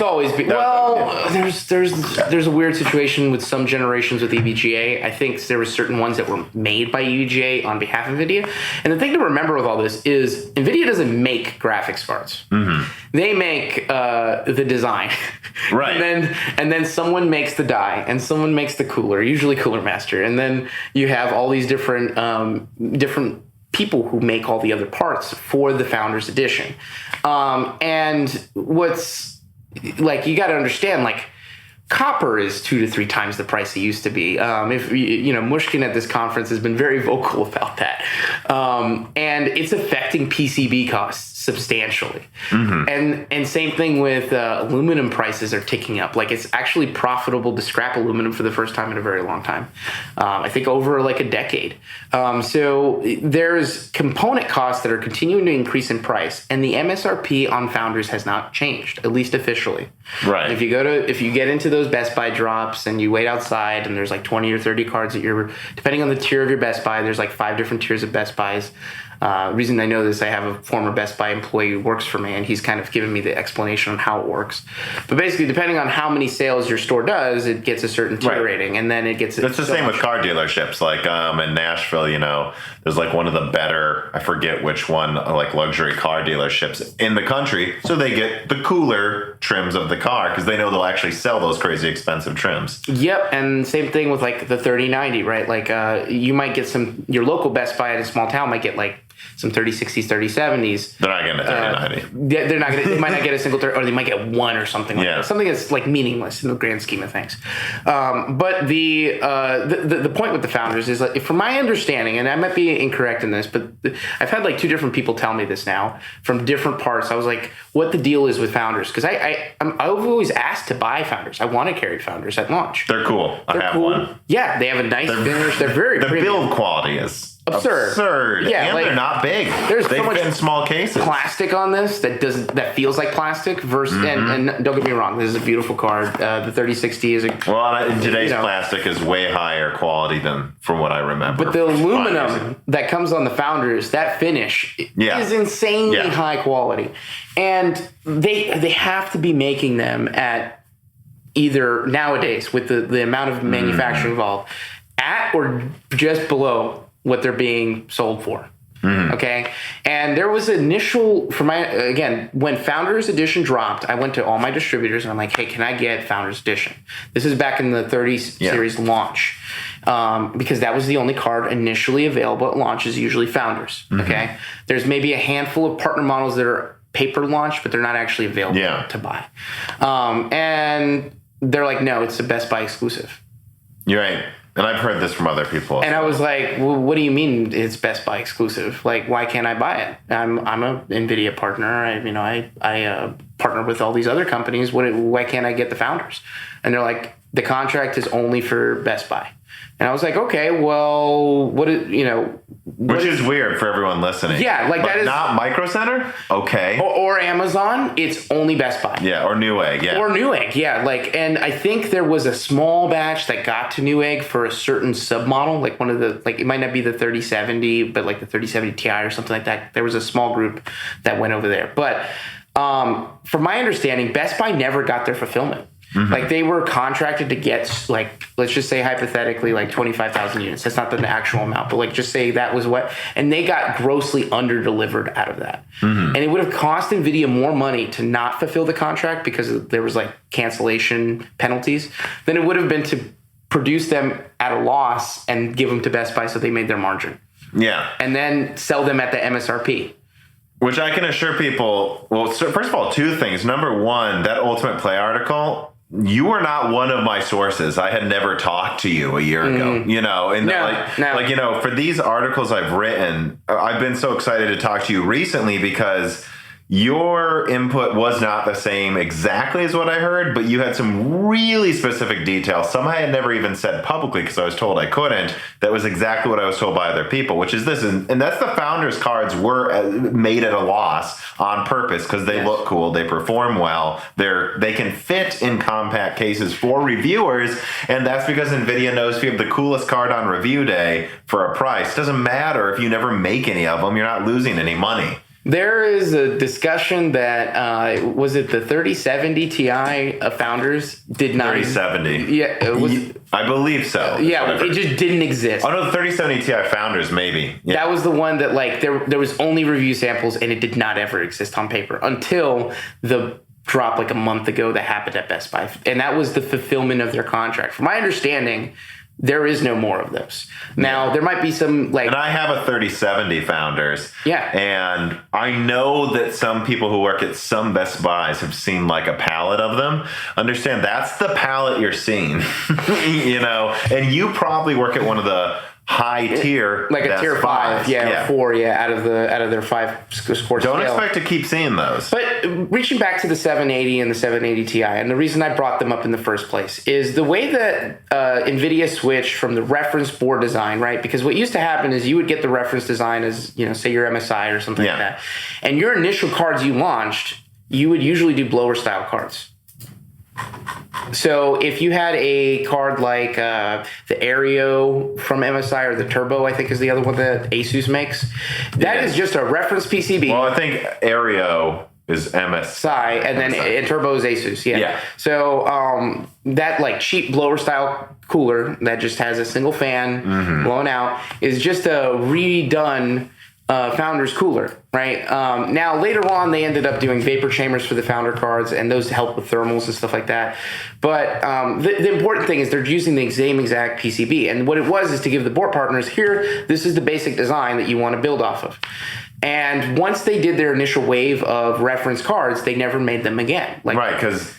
always been. There's a weird situation with some generations with EVGA. I think there were certain ones that were made by EVGA on behalf of NVIDIA. And the thing to remember with all this is NVIDIA doesn't make graphics cards. They make the design. Right. and then someone makes the die, and someone makes the cooler, usually Cooler Master. And then you have all these different people who make all the other parts for the Founders Edition. And what's you got to understand, copper is 2 to 3 times the price it used to be. If Mushkin at this conference has been very vocal about that. And it's affecting PCB costs substantially. And same thing with aluminum prices are ticking up. It's actually profitable to scrap aluminum for the first time in a very long time. I think over a decade. So there's component costs that are continuing to increase in price, and the MSRP on Founders has not changed, at least officially. Right. If you get into those Best Buy drops and you wait outside and there's 20 or 30 cards that depending on the tier of your Best Buy, there's 5 different tiers of Best Buys. Reason I know this, I have a former Best Buy employee who works for me, and he's kind of given me the explanation on how it works. But basically, depending on how many sales your store does, it gets a certain tier rating, and then it gets. That's the same with car dealerships. In Nashville, there's one of the better, I forget which one, luxury car dealerships in the country. So they get the cooler trims of the car because they know they'll actually sell those crazy expensive trims. Yep, and same thing with the 3090, right? You might get your local Best Buy in a small town might get some 3060s, 3070s. They're not getting a 3090. They're not going to. They might not get a single 30, or they might get one or something like that. Something that's meaningless in the grand scheme of things. But the point with the Founders is, from my understanding, and I might be incorrect in this, but I've had 2 different people tell me this now from different parts. I was what the deal is with Founders, because I've always asked to buy Founders. I want to carry Founders at launch. They're cool. I have one. Yeah, they have a nice finish. They're very the premium. build quality is absurd. Yeah, and they're not big. There's They've so much been small cases. Plastic on this that feels like plastic. Versus and don't get me wrong, this is a beautiful card. The 3060 is today's plastic is way higher quality than from what I remember. But the aluminum that comes on the Founders, that finish is insanely high quality, and they have to be making them at either nowadays with the amount of manufacturing involved at or just below what they're being sold for. Okay. And there was initial, when Founders Edition dropped, I went to all my distributors and I'm hey, can I get Founders Edition? This is back in the 30 series launch. because that was the only card initially available at launch, is usually Founders. Okay, there's maybe a handful of partner models that are paper launch, but they're not actually available to buy. And they're like, no, it's a Best Buy exclusive. You're right. And I've heard this from other people. And I was like, well, what do you mean it's Best Buy exclusive? Like, why can't I buy it? I'm a Nvidia partner. I partner with all these other companies. Why can't I get the Founders? And they're like, the contract is only for Best Buy. And I was like, okay, well, which is weird for everyone listening. Yeah, like, but that is not Micro Center. Okay. Or Amazon, it's only Best Buy. Yeah, or Newegg. Yeah. Or Newegg, yeah. Like, and I think there was a small batch that got to Newegg for a certain submodel, like one of the, like, it might not be the 3070, but like the 3070 Ti or something like that. There was a small group that went over there. But from my understanding, Best Buy never got their fulfillment. Like, they were contracted to get, like, let's just say hypothetically, like 25,000 units. That's not the actual amount, but like, just say that was what, and they got grossly under-delivered out of that. And it would have cost Nvidia more money to not fulfill the contract because there was like cancellation penalties than it would have been to produce them at a loss and give them to Best Buy so they made their margin. Yeah. And then sell them at the MSRP. Which I can assure people, well, so first of all, two things. Number one, that Ultimate Play article, you were not one of my sources. I had never talked to you a year ago, and for these articles I've written, I've been so excited to talk to you recently because your input was not the same exactly as what I heard, but you had some really specific details. Some I had never even said publicly because I was told I couldn't. That was exactly what I was told by other people, which is this. And that's the Founders cards were made at a loss on purpose because they look cool. They perform well. They can fit in compact cases for reviewers. And that's because NVIDIA knows if you have the coolest card on review day for a price, it doesn't matter if you never make any of them, you're not losing any money. There is a discussion that, was it the 3070 Ti Founders did not... 3070. Yeah, it was... I believe so. Yeah, it just didn't exist. Oh, no, the 3070 Ti Founders, maybe. Yeah. That was the one that, like, there was only review samples, and it did not ever exist on paper until the drop, like, a month ago that happened at Best Buy. And that was the fulfillment of their contract. From my understanding, there is no more of those. Now, there might be some, like... And I have a 3070 Founders. Yeah. And I know that some people who work at some Best Buys have seen, like, a pallet of them. Understand, that's the pallet you're seeing. And you probably work at one of the high tier, like a tier 5, or 4, out of their 5 score. Don't expect to keep seeing those. But reaching back to the 780 and the 780 Ti, and the reason I brought them up in the first place is the way that Nvidia switched from the reference board design, right? Because what used to happen is you would get the reference design as, say your MSI or something like that, and your initial cards you launched, you would usually do blower style cards. So if you had a card like the Aereo from MSI or the Turbo, I think is the other one that Asus makes, that is just a reference PCB. Well, I think Aereo is MSI, and then Turbo is Asus. Yeah. So that like cheap blower style cooler that just has a single fan blowing out is just a redone Founders cooler, right? Now, later on, they ended up doing vapor chambers for the Founder cards, and those help with thermals and stuff like that. But the important thing is they're using the same exact PCB. And what it was is to give the board partners, here, this is the basic design that you want to build off of. And once they did their initial wave of reference cards, they never made them again. Right, because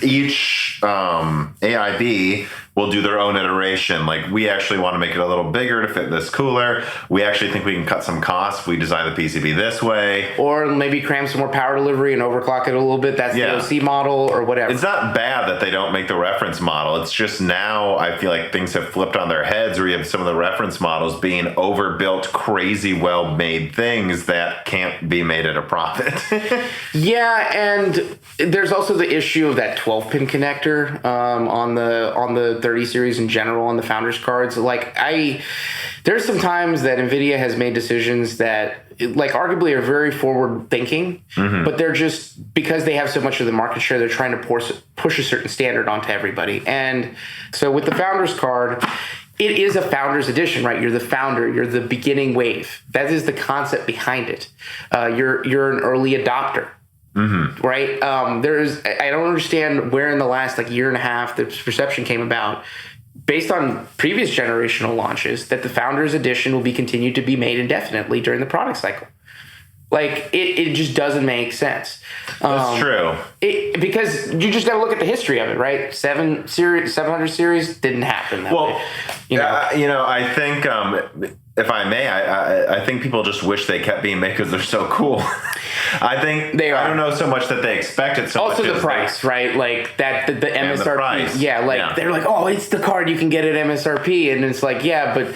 each AIB will do their own iteration. Like, we actually want to make it a little bigger to fit this cooler. We actually think we can cut some costs. We design the PCB this way. Or maybe cram some more power delivery and overclock it a little bit. That's the OC model or whatever. It's not bad that they don't make the reference model. It's just now I feel like things have flipped on their heads where you have some of the reference models being overbuilt, crazy, well-made things that can't be made at a profit. Yeah, and there's also the issue of that 12-pin connector on the 30 series in general on the Founders cards. Like, there's some times that Nvidia has made decisions that, like, arguably are very forward-thinking, but they're just, because they have so much of the market share, they're trying to push a certain standard onto everybody. And so with the Founders card, it is a Founders edition, right? You're the founder. You're the beginning wave. That is the concept behind it. You're an early adopter. Right? I don't understand where in the last year and a half the perception came about. based on previous generational launches, that the Founders Edition will be continued to be made indefinitely during the product cycle. Like, it just doesn't make sense. That's true. Because you just got to look at the history of it, right? 700 series didn't happen that way. I think, if I may, I think people just wish they kept being made because they're so cool. I think they are. I don't know so much that they expect it so also much. Also the price, right? Like that, the MSRP. The price. They're like, oh, it's the card you can get at MSRP. And it's like, yeah, but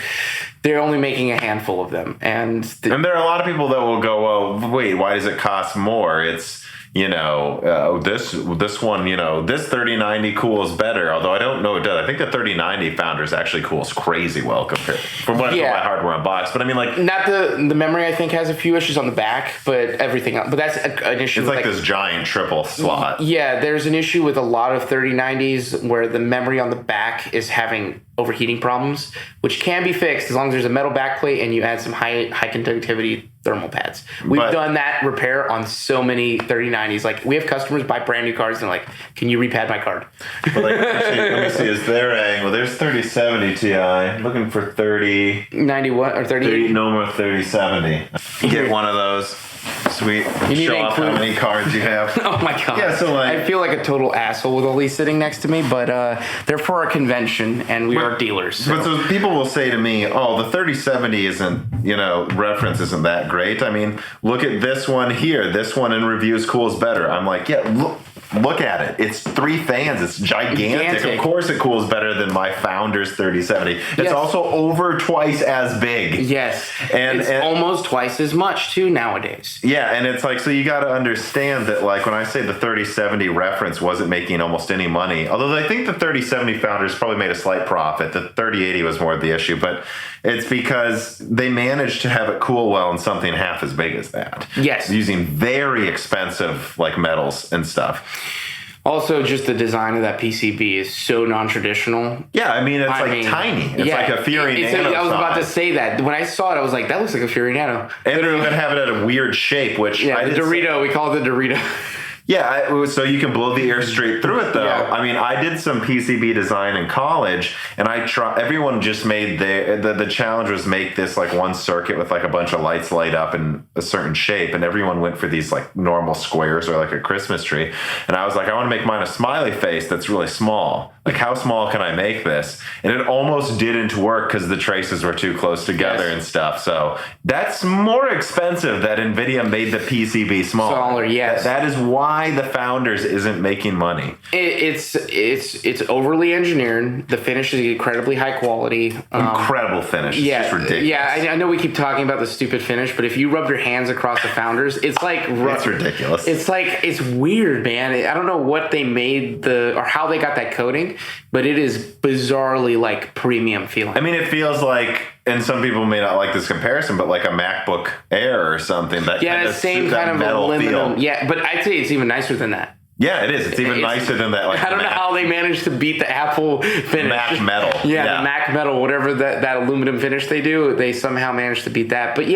they're only making a handful of them. And there are a lot of people that will go, well, wait, why does it cost more? It's, this one, this 3090 cools better. Although I don't know it does. I think the 3090 Founders actually cools crazy well compared from what I put my hardware on box. But I mean, like, not the memory. I think has a few issues on the back, but everything else. But that's an issue. It's like this giant triple slot. Yeah, there's an issue with a lot of 3090s where the memory on the back is having overheating problems, which can be fixed as long as there's a metal backplate and you add some high conductivity thermal pads. We've done that repair on so many 3090s. Like, we have customers buy brand new cards and they're like, can you repad my card? But like, let me see, is there there's 3070 Ti, looking for 3091 or 30? No more 3070. Get one of those. Sweet. Show off how many cards you have. Oh my god. Yeah, so like, I feel like a total asshole with all these sitting next to me, but they're for a convention and we are dealers. So. But so people will say to me, oh, the 3070 isn't, reference isn't that great. I mean, look at this one here. This one in reviews cools better. I'm like, yeah, look at it. It's 3 fans. It's gigantic. Of course it cools better than my Founders 3070. It's also over twice as big. Yes. And it's almost twice as much too nowadays. Yeah, and it's like, so you got to understand that, like, when I say the 3070 reference wasn't making almost any money, although I think the 3070 Founders probably made a slight profit. The 3080 was more the issue, but it's because they managed to have it cool well in something half as big as that. Yes. Using very expensive, like, metals and stuff. Also, just the design of that PCB is so non-traditional. Yeah, I mean, it's tiny. It's like a Fury Nano. I was about to say that. When I saw it, I was like, that looks like a Fury Nano. And they're going to have it at a weird shape, which... Yeah, the Dorito. We call it the Dorito. Yeah, so you can blow the air straight through it, though. Yeah. I mean, I did some PCB design in college, and everyone just made the challenge was make this like one circuit with like a bunch of lights light up in a certain shape, and everyone went for these like normal squares or like a Christmas tree. And I was like, I want to make mine a smiley face that's really small. Like, how small can I make this? And it almost didn't work because the traces were too close together and stuff. So that's more expensive that Nvidia made the PCB smaller. Yes. That is why the Founders isn't making money. It's overly engineered. The finish is incredibly high quality. Incredible finish. It's just ridiculous. Yeah, I know we keep talking about the stupid finish, but if you rub your hands across the Founders, it's like... It's ridiculous. It's weird, man. I don't know what they made or how they got that coating, but it is bizarrely like premium feeling. I mean, it feels like, and some people may not like this comparison, but like a MacBook Air or something. That the same kind of aluminum. Feel. Yeah, but I'd say it's even nicer than that. Yeah, it is. It's even nicer than that. Like, I don't know how they managed to beat the Apple finish. Mac metal. Yeah, the Mac metal, whatever that aluminum finish they do, they somehow managed to beat that. But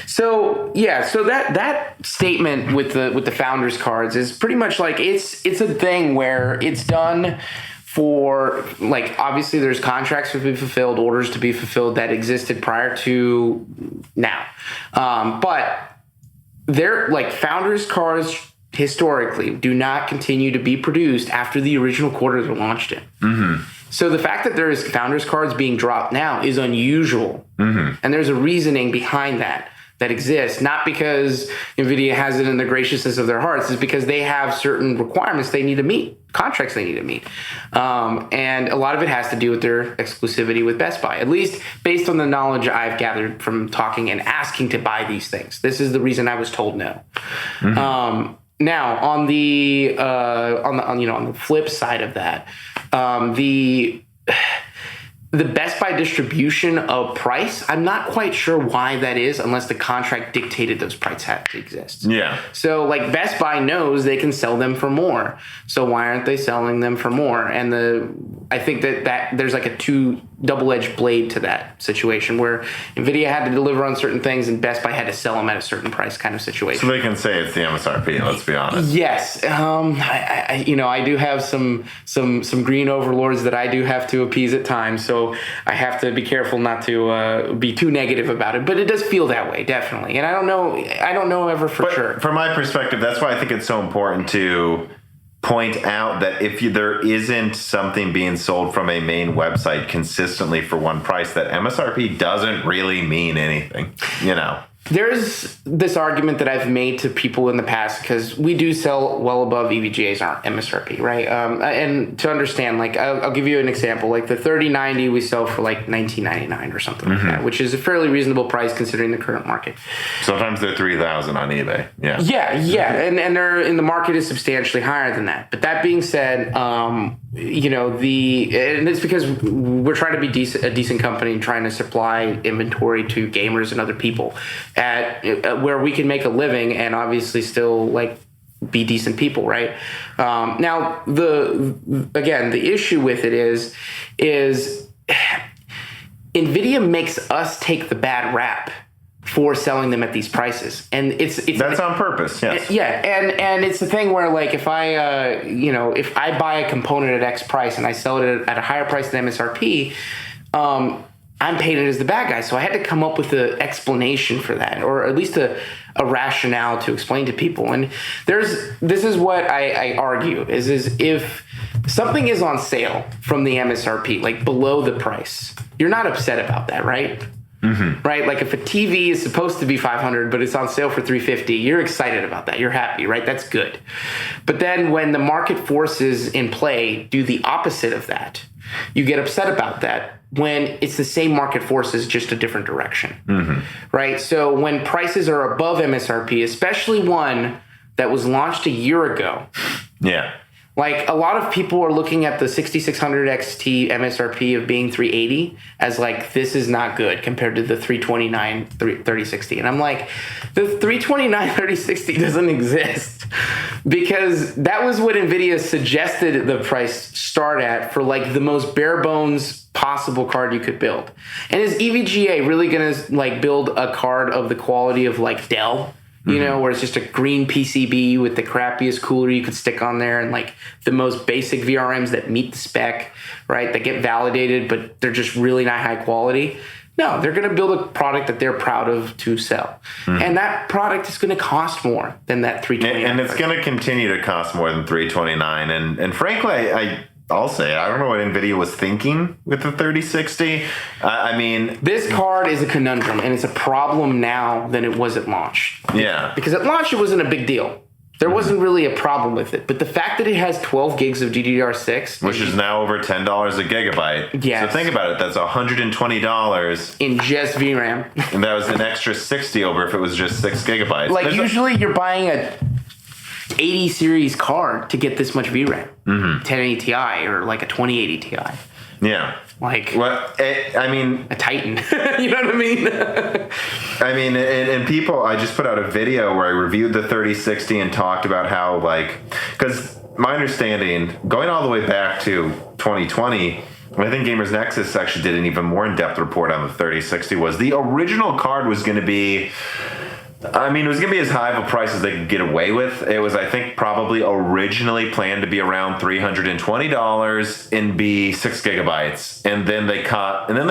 so that statement with the Founders cards is pretty much like it's a thing where it's done for, like, obviously there's contracts to be fulfilled, orders to be fulfilled that existed prior to now. But they're like Founders cards historically do not continue to be produced after the original quarter they're launched in. Mm-hmm. So the fact that there is Founders cards being dropped now is unusual. Mm-hmm. And there's a reasoning behind that exists, not because Nvidia has it in the graciousness of their hearts. It's because they have certain requirements they need to meet, contracts they need to meet. And a lot of it has to do with their exclusivity with Best Buy, at least based on the knowledge I've gathered from talking and asking to buy these things. This is the reason I was told no. Mm-hmm. Now, on the flip side of that, the Best Buy distribution of price, I'm not quite sure why that is unless the contract dictated those prices had to exist. Yeah. So like Best Buy knows they can sell them for more. So why aren't they selling them for more? And I think that there's like a double-edged blade to that situation where Nvidia had to deliver on certain things and Best Buy had to sell them at a certain price kind of situation. So they can say it's the MSRP, let's be honest. Yes. I do have some green overlords that I do have to appease at times. So I have to be careful not to be too negative about it, but it does feel that way, definitely. And I don't know ever for sure. From my perspective, that's why I think it's so important to point out that if there isn't something being sold from a main website consistently for one price, that MSRP doesn't really mean anything, There's this argument that I've made to people in the past because we do sell well above EVGA's MSRP, right? And to understand, like, I'll give you an example. Like the 3090 we sell for like $19.99 or something like that, which is a fairly reasonable price considering the current market. Sometimes they're $3,000 on eBay. Yeah. Yeah. And they're in the market is substantially higher than that. But that being said, and it's because we're trying to be a decent company and trying to supply inventory to gamers and other people at where we can make a living and obviously still like be decent people, right? Now the issue with it is Nvidia makes us take the bad rap for selling them at these prices, and that's on purpose. Yes. Yeah, and it's the thing where like if I if I buy a component at X price and I sell it at a higher price than MSRP, I'm painted as the bad guy. So I had to come up with an explanation for that, or at least a rationale to explain to people. And this is what I argue is if something is on sale from the MSRP, like below the price, you're not upset about that, right? Right? Like if a TV is supposed to be $500, but it's on sale for $350, you're excited about that. You're happy, right? That's good. But then when the market forces in play do the opposite of that, you get upset about that when it's the same market forces, just a different direction, right? So when prices are above MSRP, especially one that was launched a year ago, like a lot of people are looking at the 6600 XT MSRP of being 380 as like, this is not good compared to the 329 3060. And I'm like, the 329 3060 doesn't exist because that was what Nvidia suggested the price start at for like the most bare bones possible card you could build. And is EVGA really going to like build a card of the quality of like Dell? Where it's just a green PCB with the crappiest cooler you could stick on there and like the most basic VRMs that meet the spec, right? That get validated, but they're just really not high quality. No, they're going to build a product that they're proud of to sell. And that product is going to cost more than that 329. And it's going to continue to cost more than 329. And frankly, I'll say, I don't know what Nvidia was thinking with the 3060. I mean, this card is a conundrum, and it's a problem now than it was at launch. Yeah. Because at launch, it wasn't a big deal. There wasn't really a problem with it. But the fact that it has 12 gigs of DDR6... Which is now over $10 a gigabyte. Yes. So think about it. That's $120. In just VRAM. And that was an extra 60 over if it was just 6 gigabytes. Like, usually you're buying a 80 series card to get this much VRAM. 1080 Ti or like a 2080 Ti. Yeah. Like, I mean, a Titan. You know what I mean? I mean, and people, I just put out a video where I reviewed the 3060 and talked about how, like, because my understanding, going all the way back to 2020, I think Gamers Nexus actually did an even more in-depth report on the 3060, was the original card was going to be... I mean, it was going to be as high of a price as they could get away with. It was, I think, probably originally planned to be around $320 and be 6 gigabytes. And then they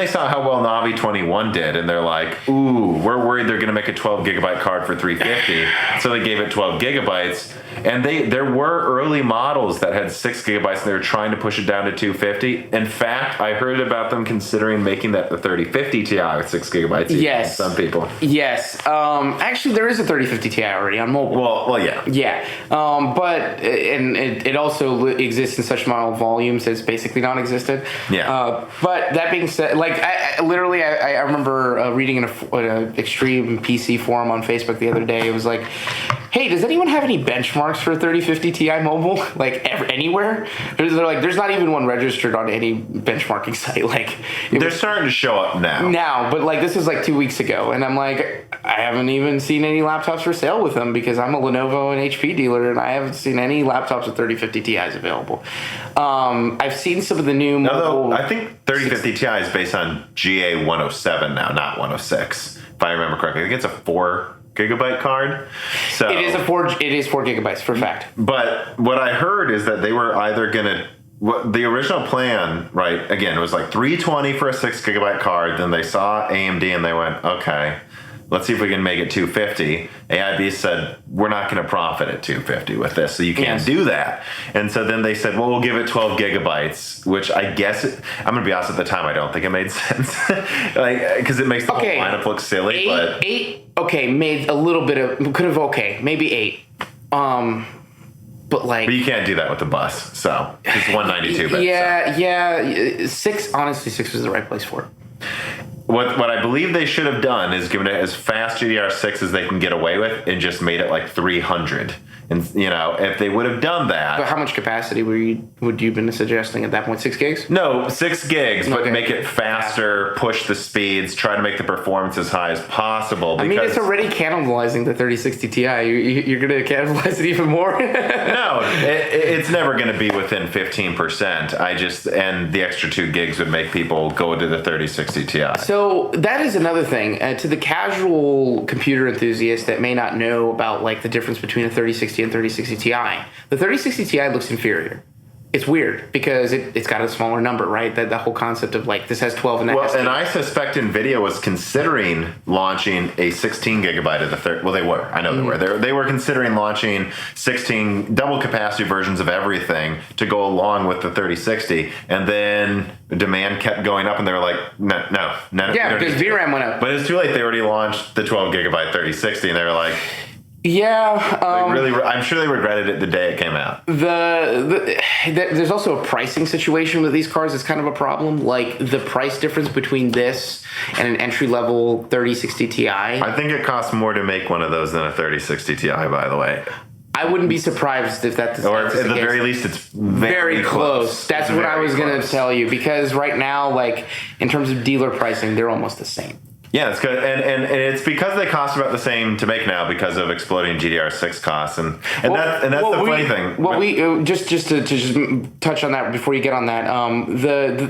saw how well Navi 21 did, and they're like, ooh, we're worried they're going to make a 12 gigabyte card for $350. So they gave it 12 gigabytes. And there were early models that had 6 gigabytes, and they were trying to push it down to 250. In fact, I heard about them considering making that the 3050 Ti with 6 gigabytes. Yes. Some people. Yes. Actually, actually, there is a 3050 Ti already on mobile. Well, yeah. Yeah, but it also exists in such small volumes that it's basically non-existent. Yeah. But that being said, like I remember reading in an extreme PC forum on Facebook the other day. It was like, hey, does anyone have any benchmarks for 3050 Ti mobile? Like anywhere? They're like, there's not even one registered on any benchmarking site. Like they're starting to show up now. Now, but like this was like 2 weeks ago, and I'm like, I haven't even seen any laptops for sale with them because I'm a Lenovo and HP dealer, and I haven't seen any laptops with 3050 Ti's available. I've seen some of the new mobile. I think 3050 Ti is based on GA 107 now, not 106. If I remember correctly, I think it's a 4 GB card. So it is 4 gigabytes for a fact. But what I heard is that they were either gonna. What the original plan, right? Again, it was like 320 for a 6 GB card. Then they saw AMD and they went, okay, let's see if we can make it 250. AIB said, we're not going to profit at 250 with this, so you can't do that. And so then they said, well, we'll give it 12 gigabytes, which I guess, I'm going to be honest, at the time, I don't think it made sense. Like, because it makes the whole lineup look silly. Made a little bit of, maybe 8. But you can't do that with the bus, so it's 192 bits. Yeah. 6 was the right place for it. What I believe they should have done is given it as fast GDR6 as they can get away with and just made it like 300. And, if they would have done that. But how much capacity would you been suggesting at that point? 6 gigs? No, 6 gigs, but make it faster, push the speeds, try to make the performance as high as possible. I mean, it's already cannibalizing the 3060 Ti. You're going to cannibalize it even more? No, it's never going to be within 15%. And the extra 2 gigs would make people go to the 3060 Ti. So that is another thing. To the casual computer enthusiast that may not know about like the difference between a 3060 and 3060 Ti, the 3060 Ti looks inferior. It's weird because it's got a smaller number, right? The whole concept of like this has 12 and that has 8. And I suspect Nvidia was considering launching a 16 gigabyte of the third. Well, they were. I know they were. They were considering launching 16 double capacity versions of everything to go along with the 3060, and then demand kept going up, and they were like, no. Yeah, because VRAM went up. But it's too late. They already launched the 12 gigabyte 3060, and they were like. Yeah, I'm sure they regretted it the day it came out. There's also a pricing situation with these cards that's kind of a problem. Like the price difference between this and an entry-level 3060 Ti. I think it costs more to make one of those than a 3060 Ti, by the way. I wouldn't be surprised if that's or at the very least, it's very close. That's what I was going to tell you, because right now, like in terms of dealer pricing, they're almost the same. Yeah, it's good, and it's because they cost about the same to make now because of exploding GDR6 costs, and that's the funny thing. Well, we just to touch on that before you get on that,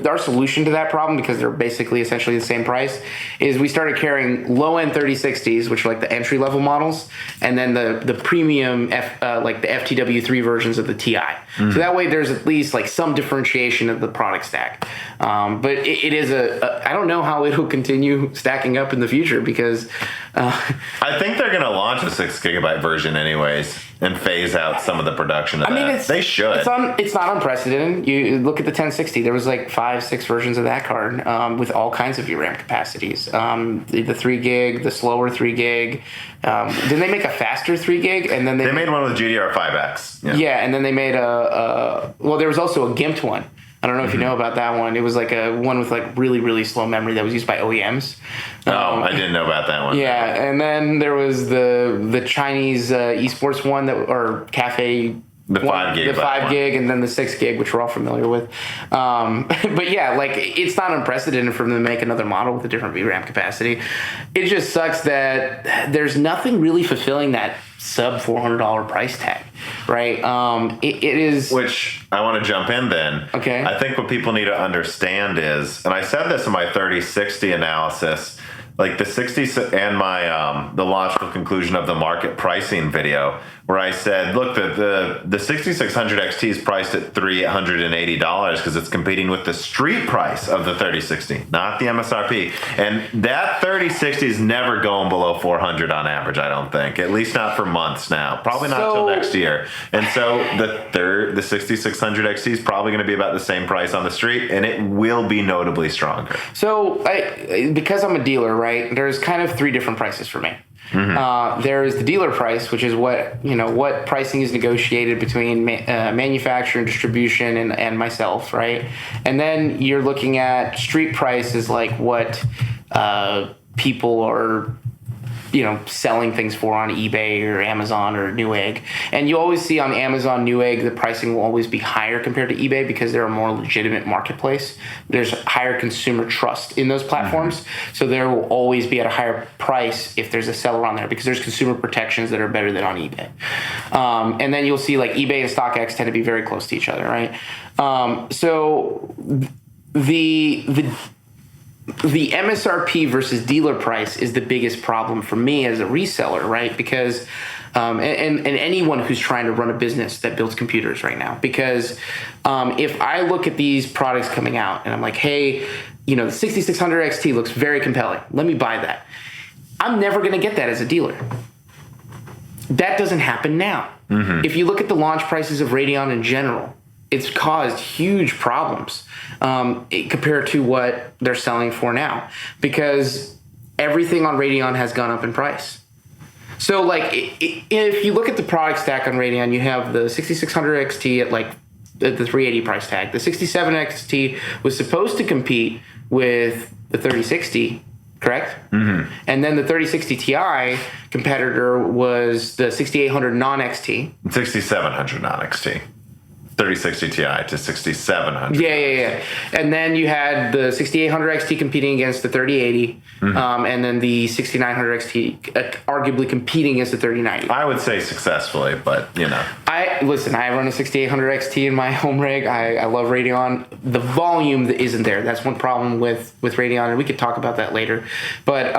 our solution to that problem, because they're basically essentially the same price, is we started carrying low end 3060s, which are like the entry level models, and then the premium like the FTW3 versions of the Ti. So that way there's at least like some differentiation of the product stack. But it is I don't know how it'll continue stacking up in the future, because I think they're going to launch a 6 gigabyte version anyways and phase out some of the production of that. They should. It's not unprecedented. You look at the 1060, there was like 5-6 versions of that card with all kinds of VRAM capacities. The 3 gig, the slower 3 gig. Didn't they make a faster 3 gig? And then they made one with GDR5X. Yeah, and then they made there was also a gimped one. I don't know if you know about that one. It was like a one with like really, really slow memory that was used by OEMs. I didn't know about that one. Yeah, and then there was the Chinese esports one or cafe. The 5 gig. The 5 gig, and then the 6 gig, which we're all familiar with. But yeah, like it's not unprecedented for them to make another model with a different VRAM capacity. It just sucks that there's nothing really fulfilling that sub $400 price tag, right? It is. Which I want to jump in then. Okay. I think what people need to understand is, and I said this in my 3060 analysis, like the 60 and my the logical conclusion of the market pricing video, where I said, look, the 6600 XT is priced at $380 because it's competing with the street price of the 3060, not the MSRP. And that 3060 is never going below 400 on average, I don't think. At least not for months now. Probably not until next year. And so the 6600 XT is probably going to be about the same price on the street, and it will be notably stronger. So because I'm a dealer, right? right, there's kind of three different prices for me. There's the dealer price, which is what pricing is negotiated between manufacturer and distribution and myself, right? And then you're looking at street price is like what people are selling things for on eBay or Amazon or Newegg. And you always see on Amazon, Newegg, the pricing will always be higher compared to eBay because they're a more legitimate marketplace. There's higher consumer trust in those platforms. So there will always be at a higher price if there's a seller on there because there's consumer protections that are better than on eBay. And then you'll see like eBay and StockX tend to be very close to each other, right? So the MSRP versus dealer price is the biggest problem for me as a reseller, right? Because, and anyone who's trying to run a business that builds computers right now, because if I look at these products coming out and I'm like, hey, the 6600 XT looks very compelling. Let me buy that. I'm never going to get that as a dealer. That doesn't happen now. If you look at the launch prices of Radeon in general, it's caused huge problems compared to what they're selling for now because everything on Radeon has gone up in price. So like if you look at the product stack on Radeon, you have the 6600 XT at like the 380 price tag. The 67 XT was supposed to compete with the 3060, correct? And then the 3060 Ti competitor was the 6800 non-XT. 6700 non-XT. 3060 Ti to 6700. Yeah. And then you had the 6800 XT competing against the 3080, and then the 6900 XT arguably competing against the 3090. I would say successfully, but I run a 6800 XT in my home rig. I love Radeon. The volume that isn't there. That's one problem with Radeon, and we could talk about that later. But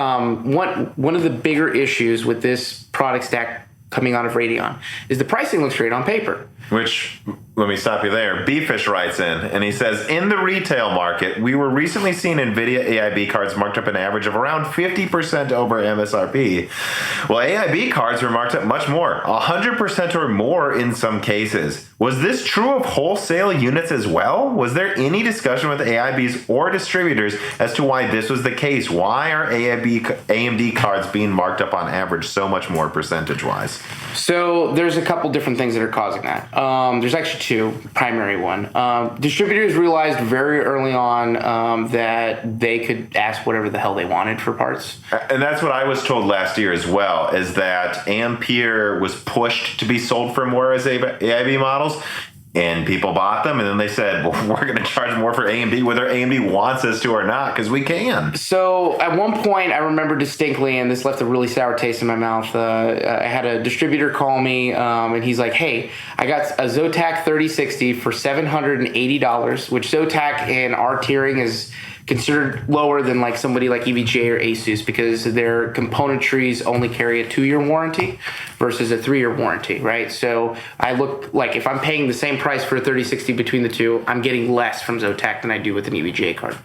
one of the bigger issues with this product stack coming out of Radeon is the pricing looks great on paper. Which, let me stop you there. Bfish writes in, and he says, in the retail market, we were recently seeing Nvidia AIB cards marked up an average of around 50% over MSRP. Well, AIB cards were marked up much more, 100% or more in some cases. Was this true of wholesale units as well? Was there any discussion with AIBs or distributors as to why this was the case? Why are AMD cards being marked up on average so much more percentage-wise? So there's a couple different things that are causing that. There's actually two, primary one. Distributors realized very early on that they could ask whatever the hell they wanted for parts. And that's what I was told last year as well, is that Ampere was pushed to be sold for more as AIB models. And people bought them, and then they said, well, we're going to charge more for AMD, whether AMD wants us to or not, because we can. So at one point, I remember distinctly, and this left a really sour taste in my mouth, I had a distributor call me, and he's like, hey, I got a Zotac 3060 for $780, which Zotac in our tiering is considered lower than like somebody like EVGA or Asus because their componentries only carry a 2-year warranty versus a 3-year warranty, right? So I look like if I'm paying the same price for a 3060 between the two, I'm getting less from Zotac than I do with an EVGA card.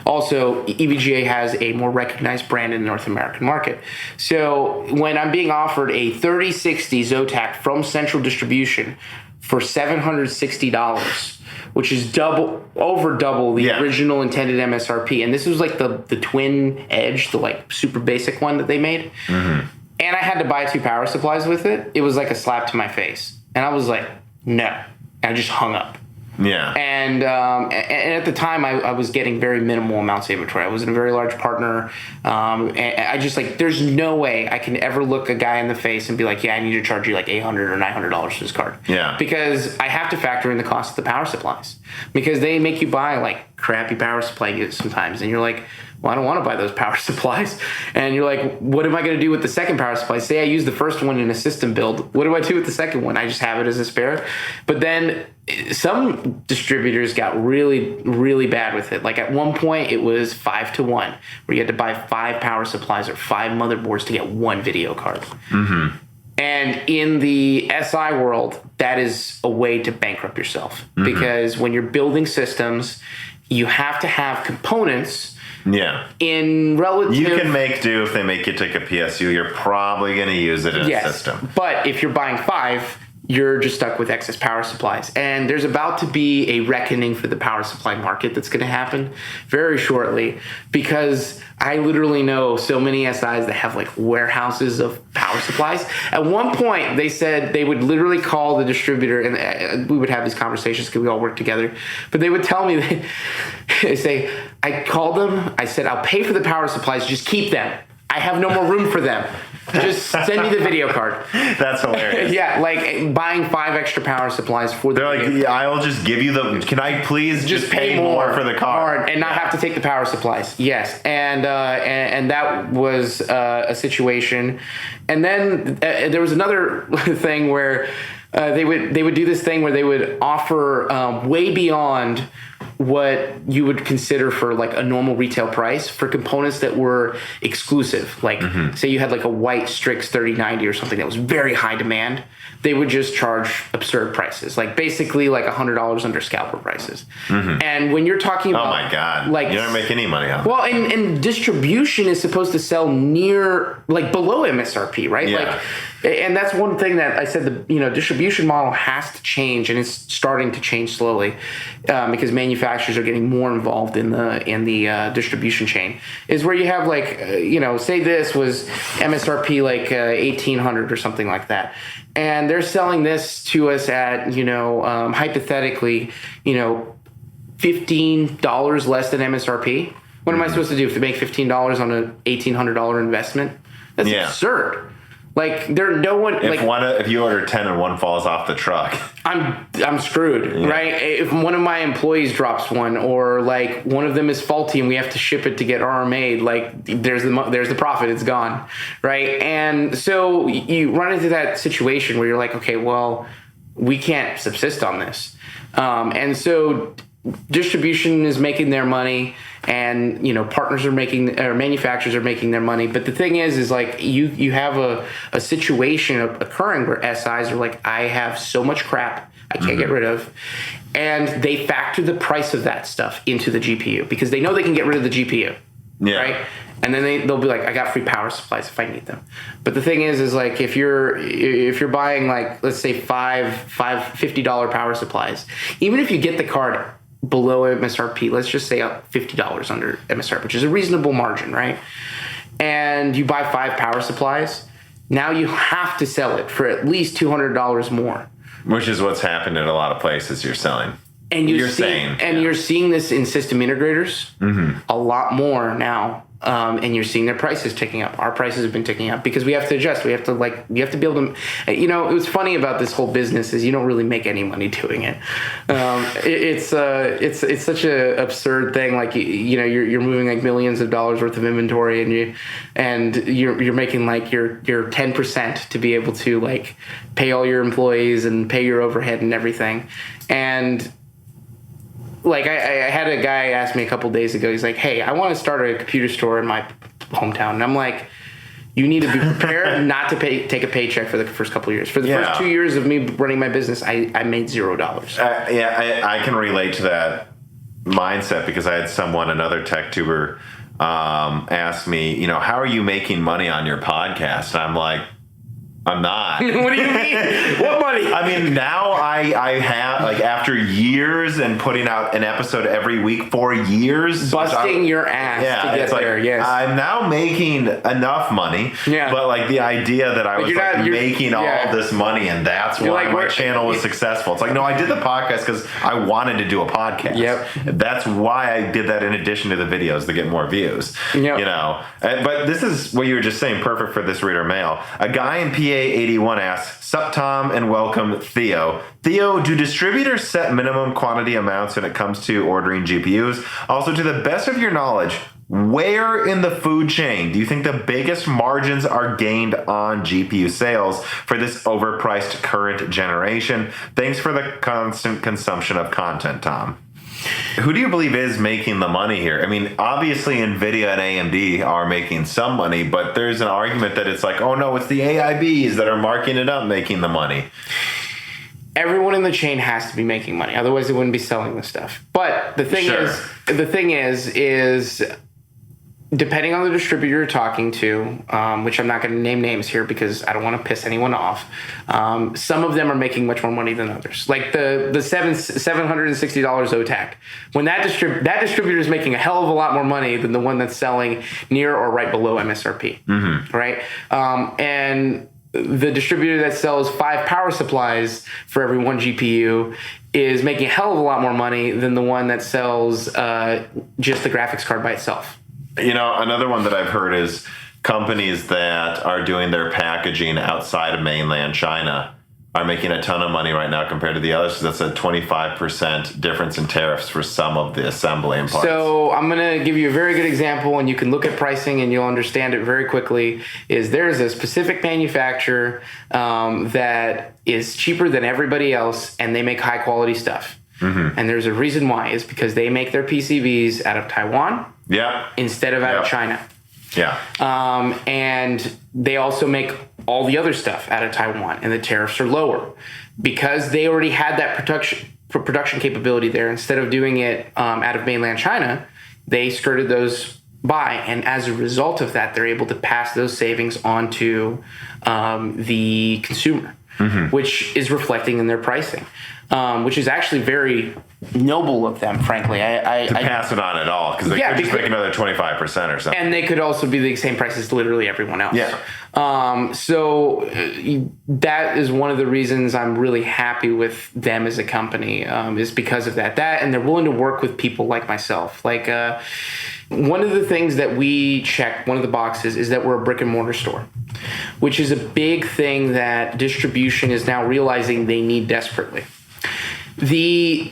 Also, EVGA has a more recognized brand in the North American market. So when I'm being offered a 3060 Zotac from Central Distribution for $760, which is over double the original intended MSRP. And this was like the twin edge, the like super basic one that they made. And I had to buy 2 power supplies with it. It was like a slap to my face. And I was like, no. And I just hung up. Yeah. And at the time, I was getting very minimal amounts of inventory. I was in a very large partner. And I just like, there's no way I can ever look a guy in the face and be like, yeah, I need to charge you like $800 or $900 for this card. Yeah. Because I have to factor in the cost of the power supplies. Because they make you buy like crappy power supply units sometimes. And you're like, well, I don't want to buy those power supplies. And you're like, what am I going to do with the second power supply? Say I use the first one in a system build. What do I do with the second one? I just have it as a spare. But then some distributors got really, really bad with it. Like at one point, it was 5-1, where you had to buy 5 power supplies or 5 motherboards to get 1 video card. And in the SI world, that is a way to bankrupt yourself. Because when you're building systems, you have to have components. Yeah. In relative, you can make do if they make you take a PSU. You're probably going to use it in a system. But if you're buying 5, you're just stuck with excess power supplies. And there's about to be a reckoning for the power supply market that's going to happen very shortly, because I literally know so many SIs that have like warehouses of power supplies. At one point, they said they would literally call the distributor, and we would have these conversations because we all work together. But they would tell me, they say, I called them, I said, I'll pay for the power supplies, just keep them. I have no more room for them. Just send me the video card. That's hilarious. Yeah, like buying 5 extra power supplies for the They're like, yeah, I'll just give you the, can I please just pay more for the card? And not have to take the power supplies. Yes. And that was a situation. And then there was another thing where they would do this thing where they would offer way beyond what you would consider for like a normal retail price for components that were exclusive. Like say you had like a white Strix 3090 or something that was very high demand, they would just charge absurd prices, like basically like $100 under scalper prices. And when you're talking about, oh my God, like you don't make any money on well, and distribution is supposed to sell near, like below MSRP, right? Yeah. Like, and that's one thing that I said, the distribution model has to change, and it's starting to change slowly because manufacturers are getting more involved in the distribution chain. Is where you have like say this was MSRP like 1,800 or something like that, and they're selling this to us at hypothetically $15 less than MSRP. What am I supposed to do if they make $15 on an $1,800 investment? That's absurd. Like if you order 10 and one falls off the truck, I'm screwed, right? If one of my employees drops one, or like one of them is faulty and we have to ship it to get RMA'd, like there's the profit, it's gone, right? And so you run into that situation where you're like, okay, well, we can't subsist on this, and so distribution is making their money, and partners are making, or manufacturers are making their money. But the thing is like you have a situation occurring where SIs are like, I have so much crap I can't get rid of, and they factor the price of that stuff into the GPU because they know they can get rid of the GPU, right? And then they'll be like, I got free power supplies if I need them. But the thing is like if you're buying like, let's say $50 power supplies, even if you get the card below MSRP, let's just say up $50 under MSRP, which is a reasonable margin, right? And you buy 5 power supplies, now you have to sell it for at least $200 more. Which is what's happened in a lot of places you're selling. And you're seeing this in system integrators a lot more now. And you're seeing their prices ticking up. Our prices have been ticking up because we have to adjust. We have to be able to, it was funny about this whole business is you don't really make any money doing it. It's such a absurd thing. Like, you're moving like millions of dollars worth of inventory, and you're making like your 10% to be able to like pay all your employees and pay your overhead and everything. And like I had a guy ask me a couple days ago, he's like, hey, I want to start a computer store in my hometown. And I'm like, you need to be prepared not to take a paycheck for the first couple of years. For the first 2 years of me running my business, I made $0. I can relate to that mindset because I had another tech tuber ask me, how are you making money on your podcast? And I'm like, I'm not. What do you mean? What money? I mean, now I have, like, after years and putting out an episode every week for years. Busting your ass to get there, yes. I'm now making enough money. Yeah. But, like, the idea that I was making all this money and that's why my channel was successful. It's like, no, I did the podcast because I wanted to do a podcast. Yep. That's why I did that in addition to the videos to get more views. Yep. But this is what you were just saying, perfect for this reader mail. A guy in PA 81 asks, sup Tom and welcome Theo. Theo, do distributors set minimum quantity amounts when it comes to ordering GPUs? Also, to the best of your knowledge, where in the food chain do you think the biggest margins are gained on GPU sales for this overpriced current generation? Thanks for the constant consumption of content, Tom. Who do you believe is making the money here? I mean, obviously Nvidia and AMD are making some money, but there's an argument that it's like, oh no, it's the AIBs that are marking it up making the money. Everyone in the chain has to be making money, otherwise they wouldn't be selling the stuff. But the thing is depending on the distributor you're talking to, which I'm not going to name names here because I don't want to piss anyone off. Some of them are making much more money than others. Like the $760 OTAC. When that distributor is making a hell of a lot more money than the one that's selling near or right below MSRP, right? And the distributor that sells 5 power supplies for every 1 GPU is making a hell of a lot more money than the one that sells just the graphics card by itself. Another one that I've heard is companies that are doing their packaging outside of mainland China are making a ton of money right now compared to the others. So that's a 25% difference in tariffs for some of the assembly and parts. So I'm going to give you a very good example, and you can look at pricing and you'll understand it very quickly. There's a specific manufacturer that is cheaper than everybody else, and they make high quality stuff. And there's a reason why. It's because they make their PCBs out of Taiwan instead of out of China. And they also make all the other stuff out of Taiwan, and the tariffs are lower because they already had that production capability there. Instead of doing it out of mainland China, they skirted those by, and as a result of that, they're able to pass those savings on to the consumer, which is reflecting in their pricing. Which is actually very noble of them, frankly. To pass it on at all, because they could just make another 25% or something. And they could also be the same price as literally everyone else. So that is one of the reasons I'm really happy with them as a company, is because of that. And they're willing to work with people like myself. Like one of the things that we check, one of the boxes, is that we're a brick and mortar store, which is a big thing that distribution is now realizing they need desperately. The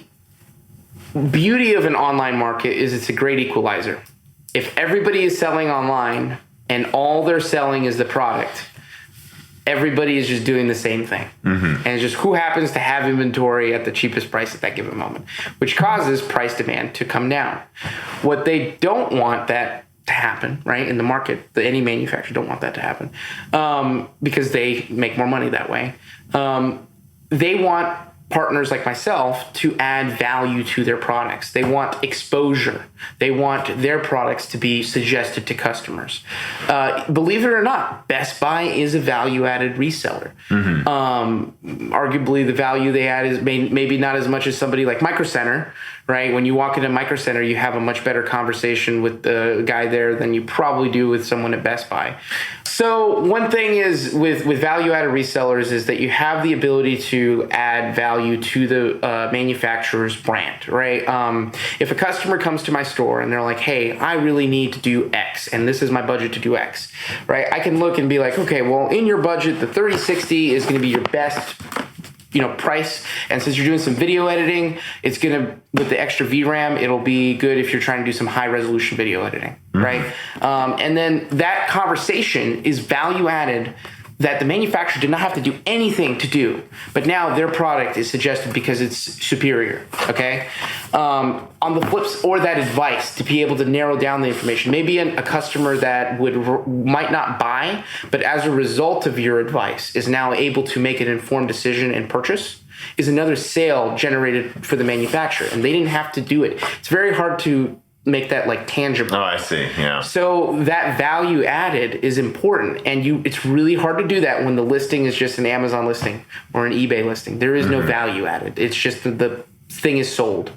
beauty of an online market is it's a great equalizer. If everybody is selling online and all they're selling is the product, everybody is just doing the same thing. And it's just who happens to have inventory at the cheapest price at that given moment, which causes price demand to come down. What they don't want that to happen, right, in the market, any manufacturer don't want that to happen, because they make more money that way. They want partners like myself to add value to their products. They want exposure. They want their products to be suggested to customers. Believe it or not, Best Buy is a value-added reseller. Arguably, the value they add is maybe not as much as somebody like Micro Center, right? When you walk into Micro Center, you have a much better conversation with the guy there than you probably do with someone at Best Buy. So one thing is with value-added resellers is that you have the ability to add value to the manufacturer's brand, right? If a customer comes to my store and they're like, hey, I really need to do X, and this is my budget to do X, right? I can look and be like, okay, well, in your budget, the 3060 is going to be your best price. And since you're doing some video editing, it's going to, with the extra VRAM, it'll be good if you're trying to do some high resolution video editing, right? And then that conversation is value added that the manufacturer did not have to do anything to do, but now their product is suggested because it's superior, okay? On the flips, or that advice to be able to narrow down the information. Maybe a customer that might not buy, but as a result of your advice is now able to make an informed decision and purchase, is another sale generated for the manufacturer, and they didn't have to do it. It's very hard to make that like tangible. Oh, I see. Yeah. So that value added is important, and it's really hard to do that when the listing is just an Amazon listing or an eBay listing. There is no value added. It's just the thing is sold.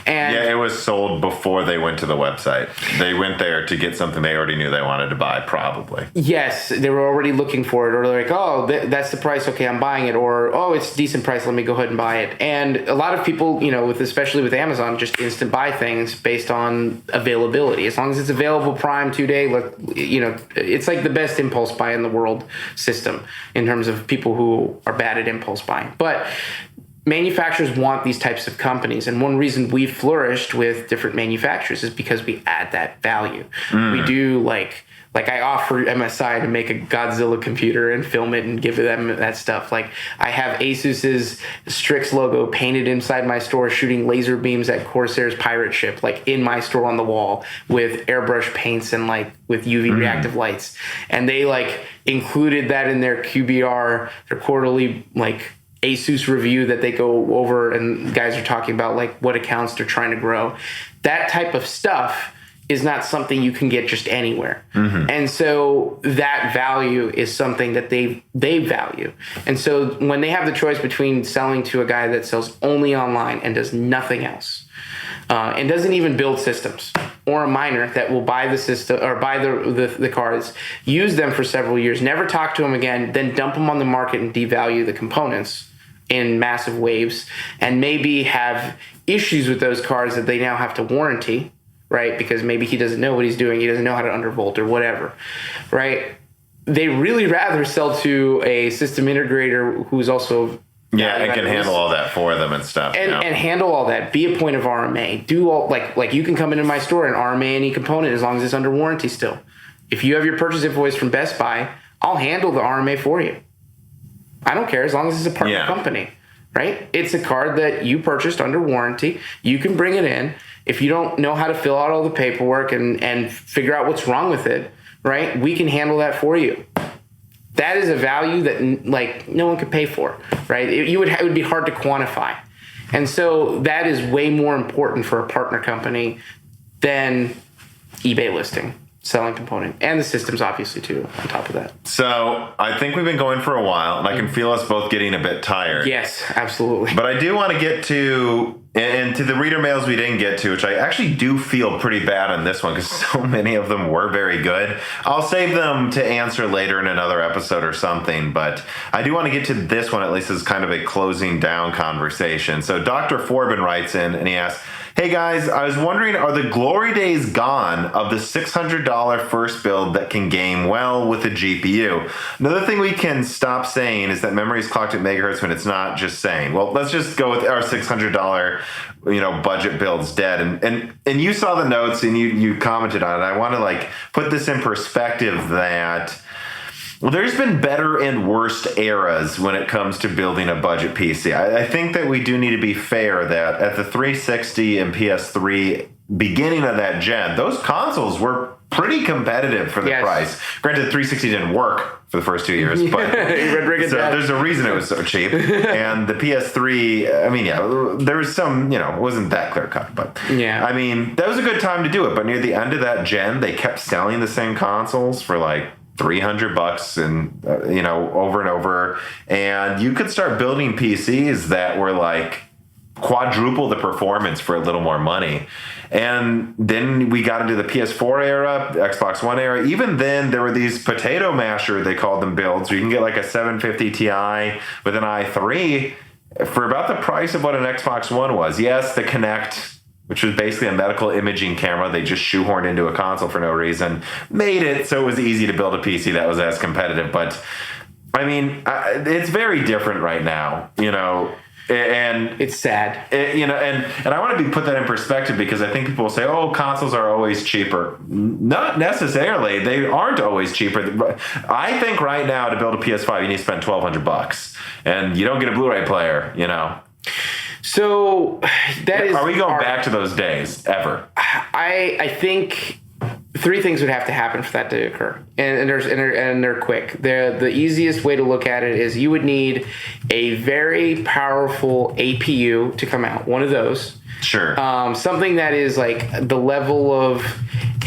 And yeah, it was sold before they went to the website. They went there to get something they already knew they wanted to buy, probably. Yes, they were already looking for it, or they're like, oh, that's the price, okay, I'm buying it, or oh, it's a decent price, let me go ahead and buy it. And a lot of people, especially with Amazon, just instant buy things based on availability. As long as it's available Prime 2-day, it's like the best impulse buy in the world system in terms of people who are bad at impulse buying. But manufacturers want these types of companies, and one reason we've flourished with different manufacturers is because we add that value. We do like I offer MSI to make a Godzilla computer and film it and give them that stuff. Like I have Asus's Strix logo painted inside my store, shooting laser beams at Corsair's pirate ship, like in my store on the wall with airbrush paints and like with UV reactive lights. And they like included that in their QBR, their quarterly like Asus review that they go over, and guys are talking about like what accounts they're trying to grow. That type of stuff is not something you can get just anywhere. And so that value is something that they value. And so when they have the choice between selling to a guy that sells only online and does nothing else, and doesn't even build systems, or a miner that will buy the system or buy the cards, use them for several years, never talk to them again, then dump them on the market and devalue the components in massive waves, and maybe have issues with those cards that they now have to warranty, right? Because maybe he doesn't know what he's doing. He doesn't know how to undervolt or whatever, right? They really rather sell to a system integrator who's also and can handle all that for them and stuff. And handle all that. Be a point of RMA. Do all like you can come into my store and RMA any component as long as it's under warranty still. If you have your purchase invoice from Best Buy, I'll handle the RMA for you. I don't care as long as it's a partner company, right? It's a card that you purchased under warranty. You can bring it in. If you don't know how to fill out all the paperwork and figure out what's wrong with it, right? We can handle that for you. That is a value that like no one could pay for, right? It would be hard to quantify. And so that is way more important for a partner company than eBay listing, selling component, and the systems obviously too on top of that. So I think we've been going for a while, and I can feel us both getting a bit tired. Yes, absolutely. But I do want to get to the reader mails we didn't get to, which I actually do feel pretty bad on this one because so many of them were very good. I'll save them to answer later in another episode or something, but I do want to get to this one at least as kind of a closing down conversation. So Dr. Forbin writes in and he asks, "Hey guys, I was wondering, are the glory days gone of the $600 first build that can game well with a GPU? Another thing we can stop saying is that memory is clocked at megahertz when it's not, just saying. Well, let's just go with our $600 budget builds dead. And you saw the notes and you commented on it. I want to like put this in perspective that well, there's been better and worse eras when it comes to building a budget PC. I think that we do need to be fair that at the 360 and PS3 beginning of that gen, those consoles were pretty competitive for the price. Granted, 360 didn't work for the first 2 years, but so there's a reason it was so cheap. And the PS3, I mean, there was some, it wasn't that clear cut, but I mean, that was a good time to do it. But near the end of that gen, they kept selling the same consoles for like $300 and over and over, and you could start building PCs that were like quadruple the performance for a little more money. And then we got into the PS4 era, Xbox One era. Even then, there were these potato masher, they called them, builds where you can get like a 750 Ti with an i3 for about the price of what an Xbox One was. Yes, the Kinect, which was basically a medical imaging camera they just shoehorned into a console for no reason, made it so it was easy to build a PC that was as competitive. But I mean, it's very different right now, and it's sad, and I want to put that in perspective because I think people will say, oh, consoles are always cheaper. Not necessarily. They aren't always cheaper. I think right now to build a PS5, you need to spend $1,200 and you don't get a Blu-ray player, So that is. Are we going back to those days ever? I think three things would have to happen for that to occur, and they're quick. The easiest way to look at it is you would need a very powerful APU to come out. One of those. Sure. Something that is like the level of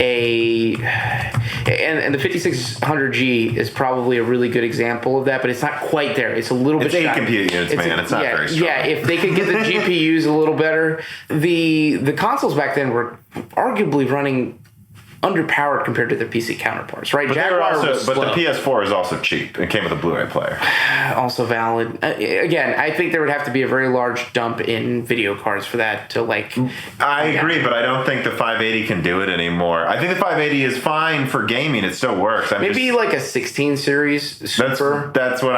and the 5600G is probably a really good example of that, but it's not quite there. It's a little bit. It's 8 compute units, man. It's not very strong. Yeah, if they could get the GPUs a little better, the consoles back then were arguably running underpowered compared to their PC counterparts, right? But the PS4 is also cheap and came with a Blu-ray player. Also valid. Again, I think there would have to be a very large dump in video cards for that to I agree, but I don't think the 580 can do it anymore. I think the 580 is fine for gaming. It still works. Maybe like a 16 series Super. That's what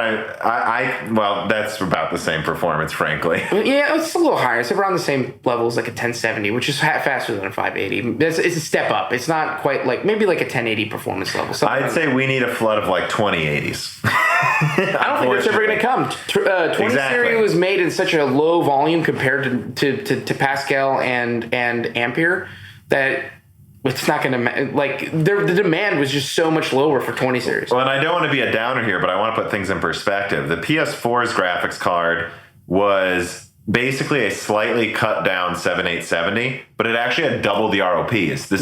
well, that's about the same performance, frankly. Yeah, it's a little higher. It's around the same level as like a 1070, which is faster than a 580. It's a step up. It's not quite maybe like a 1080 performance level. I'd say we need a flood of like 2080s. I don't think it's ever going to come. 20 series was made in such a low volume compared to Pascal and Ampere that it's not going to the demand was just so much lower for 20 series. Well, and I don't want to be a downer here, but I want to put things in perspective. The PS4's graphics card was basically a slightly cut down 7870, but it actually had double the ROPs. Double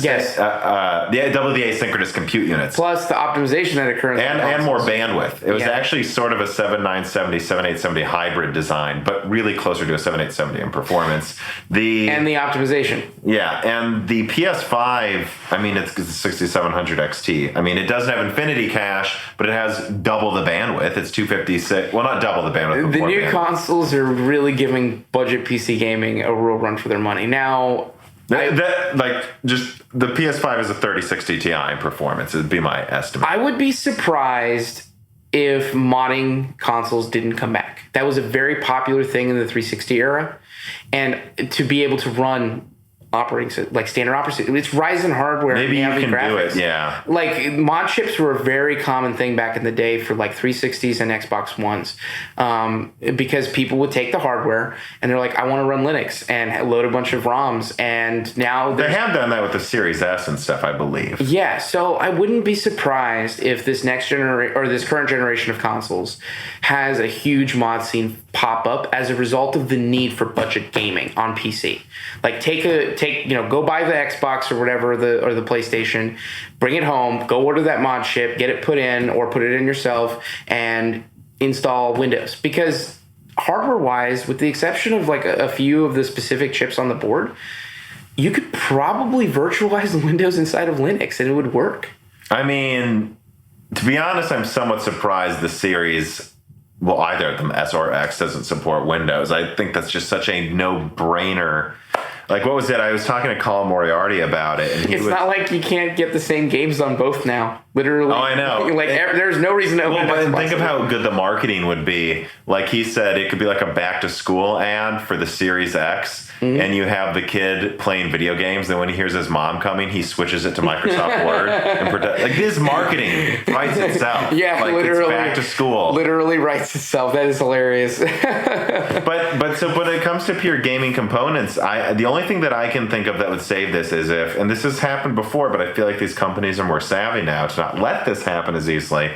the asynchronous compute units. Plus the optimization that occurs. And more bandwidth. It was actually sort of a 7970, 7870 hybrid design, but really closer to a 7870 in performance. And the optimization. Yeah, and the PS5, I mean, it's 6700 XT. I mean, it doesn't have infinity cache, but it has double the bandwidth. It's 256. Well, not double the bandwidth. The new consoles are really giving budget PC gaming a real run for their money. Now, just the PS5 is a 3060 Ti in performance. It'd be my estimate. I would be surprised if modding consoles didn't come back. That was a very popular thing in the 360 era, and to be able to run like standard operating, it's Ryzen hardware. Maybe you can graphics. do it, yeah. Like mod chips were a very common thing back in the day for like 360s and Xbox Ones, because people would take the hardware and they're like, I want to run Linux and load a bunch of ROMs, and now they have done that with the Series S and stuff, I believe. Yeah, so I wouldn't be surprised if this this current generation of consoles has a huge mod scene pop up as a result of the need for budget gaming on PC. Like go buy the Xbox or whatever, or the PlayStation, bring it home, go order that mod chip, get it put in or put it in yourself, and install Windows. Because hardware-wise, with the exception of like a few of the specific chips on the board, you could probably virtualize Windows inside of Linux and it would work. I mean, to be honest, I'm somewhat surprised the Series, well, either of them, S or X, doesn't support Windows. I think that's just such a no-brainer. Like, what was it? I was talking to Colin Moriarty about it. And it's not like you can't get the same games on both now. Literally. Oh, I know. Like, there's no reason to open But think of how good the marketing would be. Like he said, it could be like a back-to-school ad for the Series X. Mm-hmm. And you have the kid playing video games, then when he hears his mom coming, he switches it to Microsoft Word and like this marketing writes itself. Yeah, like literally. It's back to school. Literally writes itself. That is hilarious. But so when it comes to pure gaming components, the only thing that I can think of that would save this is and this has happened before, but I feel like these companies are more savvy now to not let this happen as easily,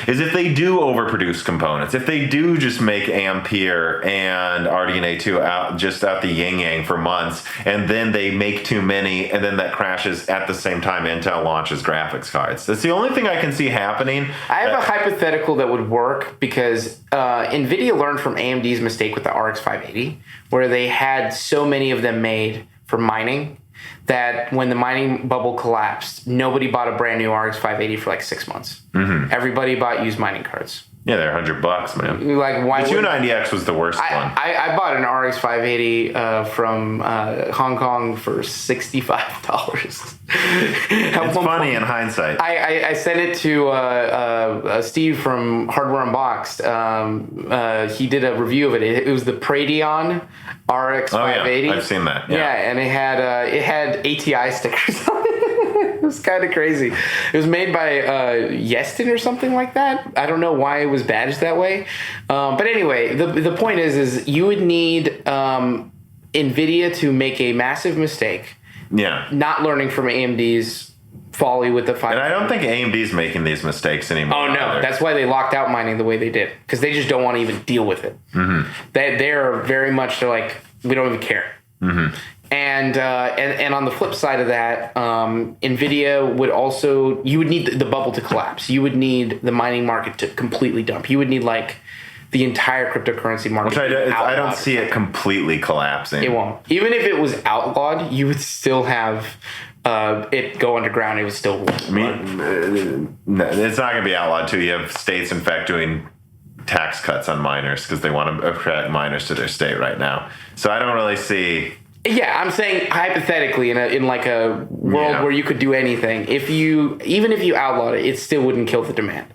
is if they do overproduce components, if they do just make Ampere and RDNA 2 out the yin-yang for months, and then they make too many, and then that crashes at the same time Intel launches graphics cards. That's the only thing I can see happening. I have a hypothetical that would work because Nvidia learned from AMD's mistake with the RX 580, where they had so many of them made for mining that when the mining bubble collapsed, nobody bought a brand new RX 580 for like 6 months. Mm-hmm. Everybody bought used mining cards. Yeah, they're $100, man. Like, why? The 290X was the worst one. I bought an RX 580 from Hong Kong for $65. It's funny in hindsight. I sent it to Steve from Hardware Unboxed. He did a review of it. It was the Predeon RX 580. Yeah, I've seen that. Yeah, and it had ATI stickers on it. It was kind of crazy. It was made by Yeston or something like that. I don't know why it was badged that way. But anyway, the point is you would need Nvidia to make a massive mistake. Yeah. Not learning from AMD's folly with the 5. And I don't think AMD's making these mistakes anymore. Oh, no. Either. That's why they locked out mining the way they did. Because they just don't want to even deal with it. Mm-hmm. They're very much, they're like, we don't even care. Mm-hmm. And on the flip side of that, Nvidia would also, you would need the bubble to collapse. You would need the mining market to completely dump. You would need like the entire cryptocurrency market. Which I don't see it completely collapsing. It won't. Even if it was outlawed, you would still have it go underground. It would still run. I mean, it's not going to be outlawed too. You have states, in fact, doing tax cuts on miners because they want to attract miners to their state right now. So I don't really see. Yeah, I'm saying hypothetically in like a world where you could do anything, even if you outlawed it, it still wouldn't kill the demand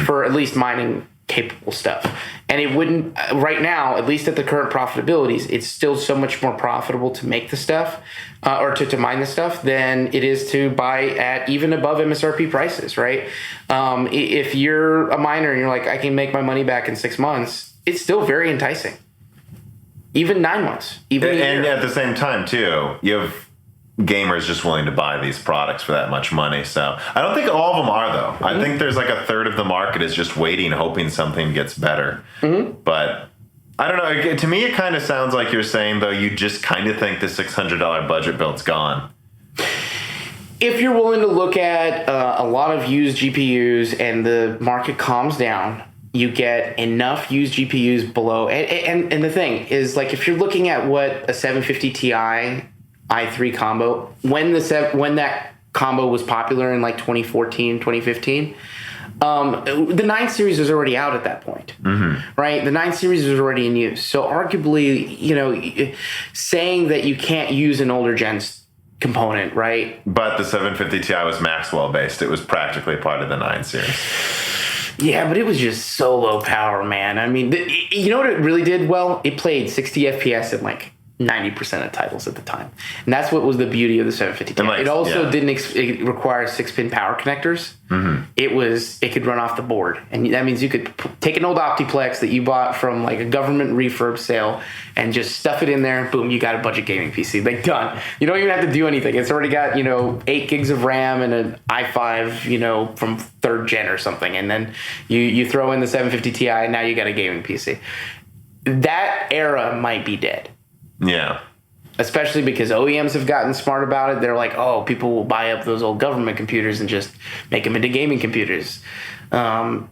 for at least mining capable stuff. And it wouldn't right now, at least at the current profitabilities, it's still so much more profitable to make the stuff or to mine the stuff than it is to buy at even above MSRP prices, right? If you're a miner and you're like, I can make my money back in 6 months, it's still very enticing. Even 9 months. And at the same time, too, you have gamers just willing to buy these products for that much money. So I don't think all of them are, though. I think there's like a third of the market is just waiting, hoping something gets better. Mm-hmm. But I don't know. To me, it kind of sounds like you're saying, though, you just kind of think the $600 budget build's gone. If you're willing to look at a lot of used GPUs and the market calms down, you get enough used GPUs below. And the thing is, like, if you're looking at what a 750 Ti i3 combo, when that combo was popular in like 2014, 2015, the 9 series was already out at that point, right? The 9 series was already in use. So arguably, saying that you can't use an older gen's component, right? But the 750 Ti was Maxwell based. It was practically part of the 9 series. Yeah, but it was just so low power, man. I mean, you know what it really did well? It played 60 FPS in like 90% of titles at the time. And that's what was the beauty of the 750 Ti. It also didn't it require 6-pin power connectors. It could run off the board. And that means you could take an old Optiplex that you bought from like a government refurb sale and just stuff it in there. Boom, you got a budget gaming PC. Like, done. You don't even have to do anything. It's already got, 8 gigs of RAM and an i5, from 3rd gen or something. And then you throw in the 750 Ti and now you got a gaming PC. That era might be dead. Yeah. Especially because OEMs have gotten smart about it. They're like, oh, people will buy up those old government computers and just make them into gaming computers. And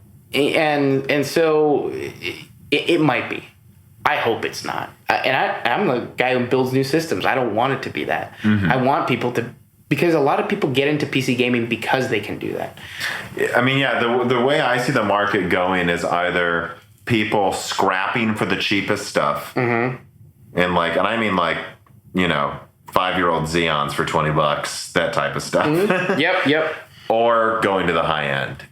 so it might be. I hope it's not. I'm the guy who builds new systems. I don't want it to be that. I want people to, because a lot of people get into PC gaming because they can do that. I mean, yeah, the way I see the market going is either people scrapping for the cheapest stuff. And I mean 5-year-old Xeons for $20, that type of stuff. Yep. Or going to the high end.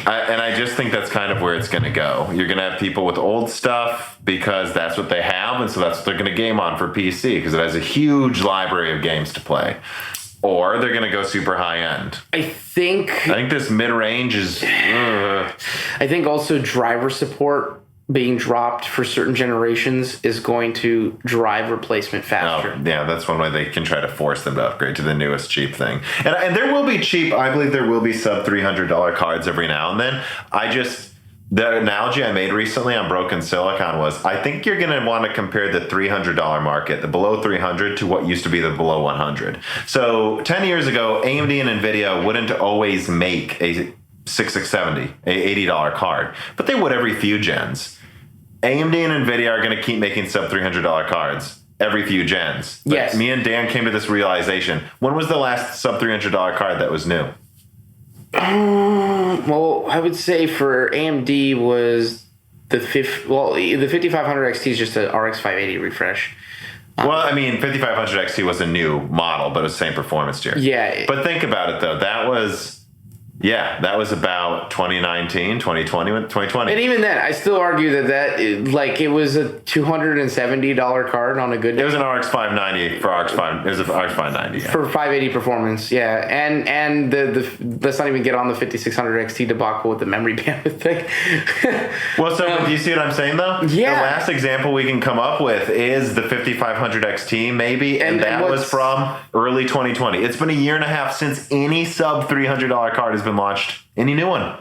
And I just think that's kind of where it's going to go. You're going to have people with old stuff because that's what they have, and so that's what they're going to game on for PC because it has a huge library of games to play. Or they're going to go super high end. I think this mid-range is... I think also driver support being dropped for certain generations is going to drive replacement faster. Oh, yeah, that's one way they can try to force them to upgrade to the newest cheap thing. And there will be I believe there will be sub $300 cards every now and then. The analogy I made recently on Broken Silicon was, I think you're going to want to compare the $300 market, the below 300, to what used to be the below 100. So 10 years ago, AMD and Nvidia wouldn't always make a 6670, a $80 card, but they would every few gens. AMD and Nvidia are going to keep making sub $300 cards every few gens. Yes. Me and Dan came to this realization. When was the last sub $300 card that was new? Well, I would say for AMD was the 5500 XT is just an RX 580 refresh. Well, I mean, 5500 XT was a new model, but it was the same performance tier. Yeah. But think about it, though. That was about 2019, 2020. And even then, I still argue that it was a $270 card on a good day. It was an RX 590 for RX 5. It was an RX 590 for 580 performance, yeah. And the let's not even get on the 5600 XT debacle with the memory bandwidth thing. Well, so do you see what I'm saying though? Yeah. The last example we can come up with is the 5500 XT, maybe, and that was from early 2020. It's been a year and a half since any sub $300 card has been launched. Any new one?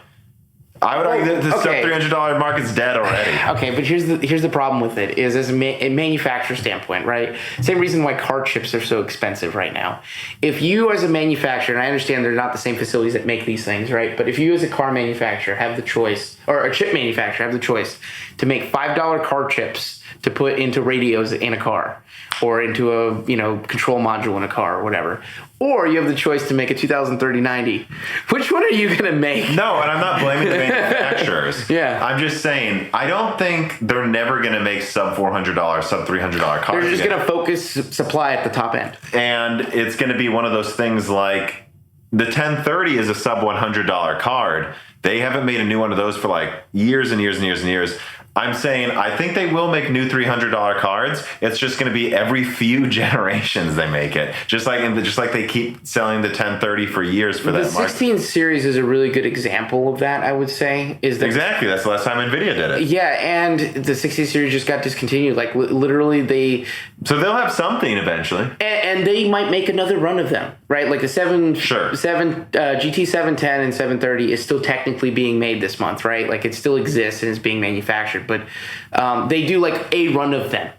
I would argue that the sub $300 market's dead already. Okay, but here's the problem with it is as a manufacturer standpoint, right? Same reason why card chips are so expensive right now. If you as a manufacturer, and I understand they're not the same facilities that make these things, right? But if you as a car manufacturer have the choice, or a chip manufacturer have the choice to make $5 card chips to put into radios in a car, or into a control module in a car or whatever, or you have the choice to make a 2030-90. Which one are you going to make? No, and I'm not blaming the manufacturers. Yeah. I'm just saying, I don't think they're never going to make sub $400, sub $300 cards. They're just going to focus supply at the top end. And it's going to be one of those things like the 1030 is a sub $100 card. They haven't made a new one of those for years and years and years and years. I'm saying I think they will make new $300 cards. It's just going to be every few generations they make it. Just like they keep selling the 1030 for years for that market. The 16 series is a really good example of that, I would say. Exactly. That's the last time Nvidia did it. Yeah, and the 16 series just got discontinued. Literally So they'll have something eventually. And they might make another run of them, right? Like the GT 710 and 730 is still technically being made this month, right? Like it still exists and is being manufactured. manufactured, but they do like a run of them.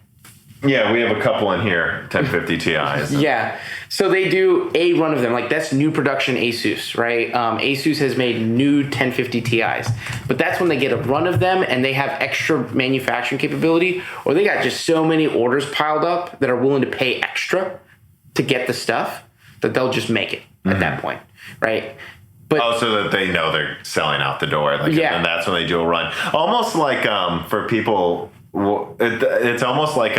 Yeah, we have a couple in here, 1050 Ti's. Yeah, so they do a run of them. Like that's new production Asus, right? Asus has made new 1050 Ti's, but that's when they get a run of them and they have extra manufacturing capability, or they got just so many orders piled up that are willing to pay extra to get the stuff that they'll just make it at that point, right? But so that they know they're selling out the door. Like, Yeah. And that's when they do a run. Almost like for people, it's almost like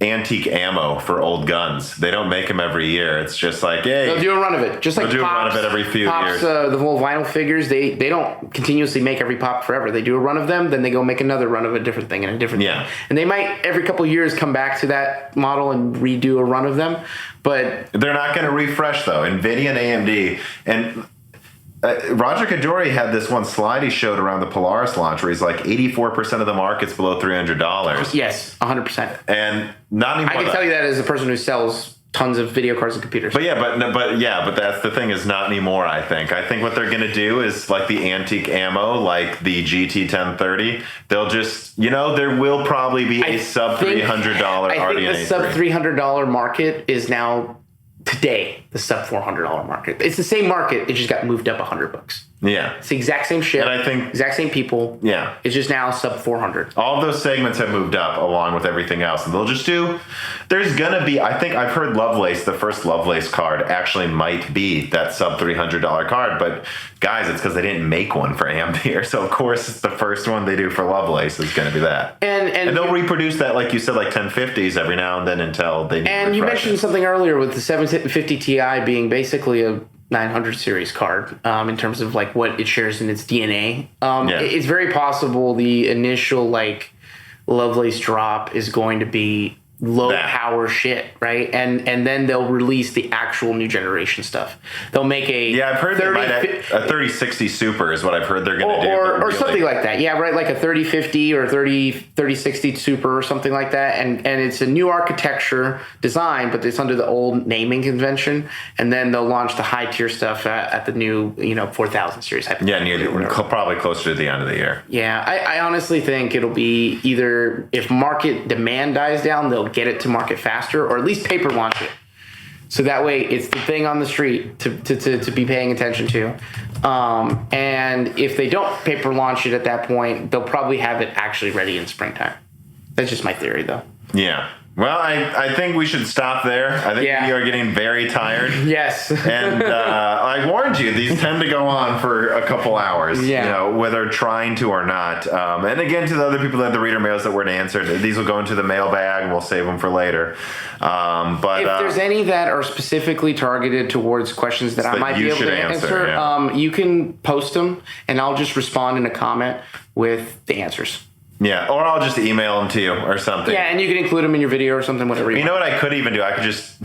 antique ammo for old guns. They don't make them every year. It's just like, hey. they'll do a run of it. Just like they'll do Pops, a run of it every few years. The whole vinyl figures, they don't continuously make every Pop forever. They do a run of them, then they go make another run of a different thing and a different thing. And they might, every couple of years, come back to that model and redo a run of them. But they're not going to refresh, though. Nvidia and AMD. And Roger Kadori had this one slide he showed around the Polaris launch where he's like 84% of the market's below $300. yes, 100%. And not anymore. I can tell you that as a person who sells tons of video cards and computers. But that's the thing, is not anymore. I think what they're gonna do is like the antique ammo, like the GT 1030. They'll just, there will probably be a sub $300 RDNA. I think the sub $300 market is now today the sub $400 market. It's the same market. It just got moved up $100. Yeah, it's the exact same shit. And I think exact same people. Yeah, it's just now sub 400. All of those segments have moved up along with everything else, and they'll just do. There's gonna be. I think I've heard Lovelace, the first Lovelace card, actually might be that sub $300 card. But guys, it's because they didn't make one for Ampere, so of course it's the first one they do for Lovelace is gonna be that. And they'll reproduce that, like you said, like 1050s every now and then until they. And you mentioned something earlier with the 750 Ti being basically a 900 series card in terms of like what it shares in its DNA. It's very possible the initial like Lovelace drop is going to be low power shit, right? And then they'll release the actual new generation stuff. They'll make I've heard a 3060 Super is what I've heard they're going to do, or something like that. Yeah, right, like a 3050 or 3060 Super or something like that. And it's a new architecture design, but it's under the old naming convention. And then they'll launch the high tier stuff at the new 4000 series. Probably closer to the end of the year. Yeah, I honestly think it'll be either if market demand dies down, they'll get it to market faster, or at least paper launch it. So that way it's the thing on the street to be paying attention to. And if they don't paper launch it at that point, they'll probably have it actually ready in springtime. That's just my theory, though. Yeah. Well, I think we should stop there. I think we are getting very tired. Yes. And I warned you, these tend to go on for a couple hours, whether trying to or not. And again, to the other people that have the reader mails that weren't answered, these will go into the mailbag and we'll save them for later. But if there's any that are specifically targeted towards questions that I might be able to answer, you can post them and I'll just respond in a comment with the answers. Yeah, or I'll just email them to you or something. Yeah, and you can include them in your video or something, whatever you want. You know what I could even do? I could just,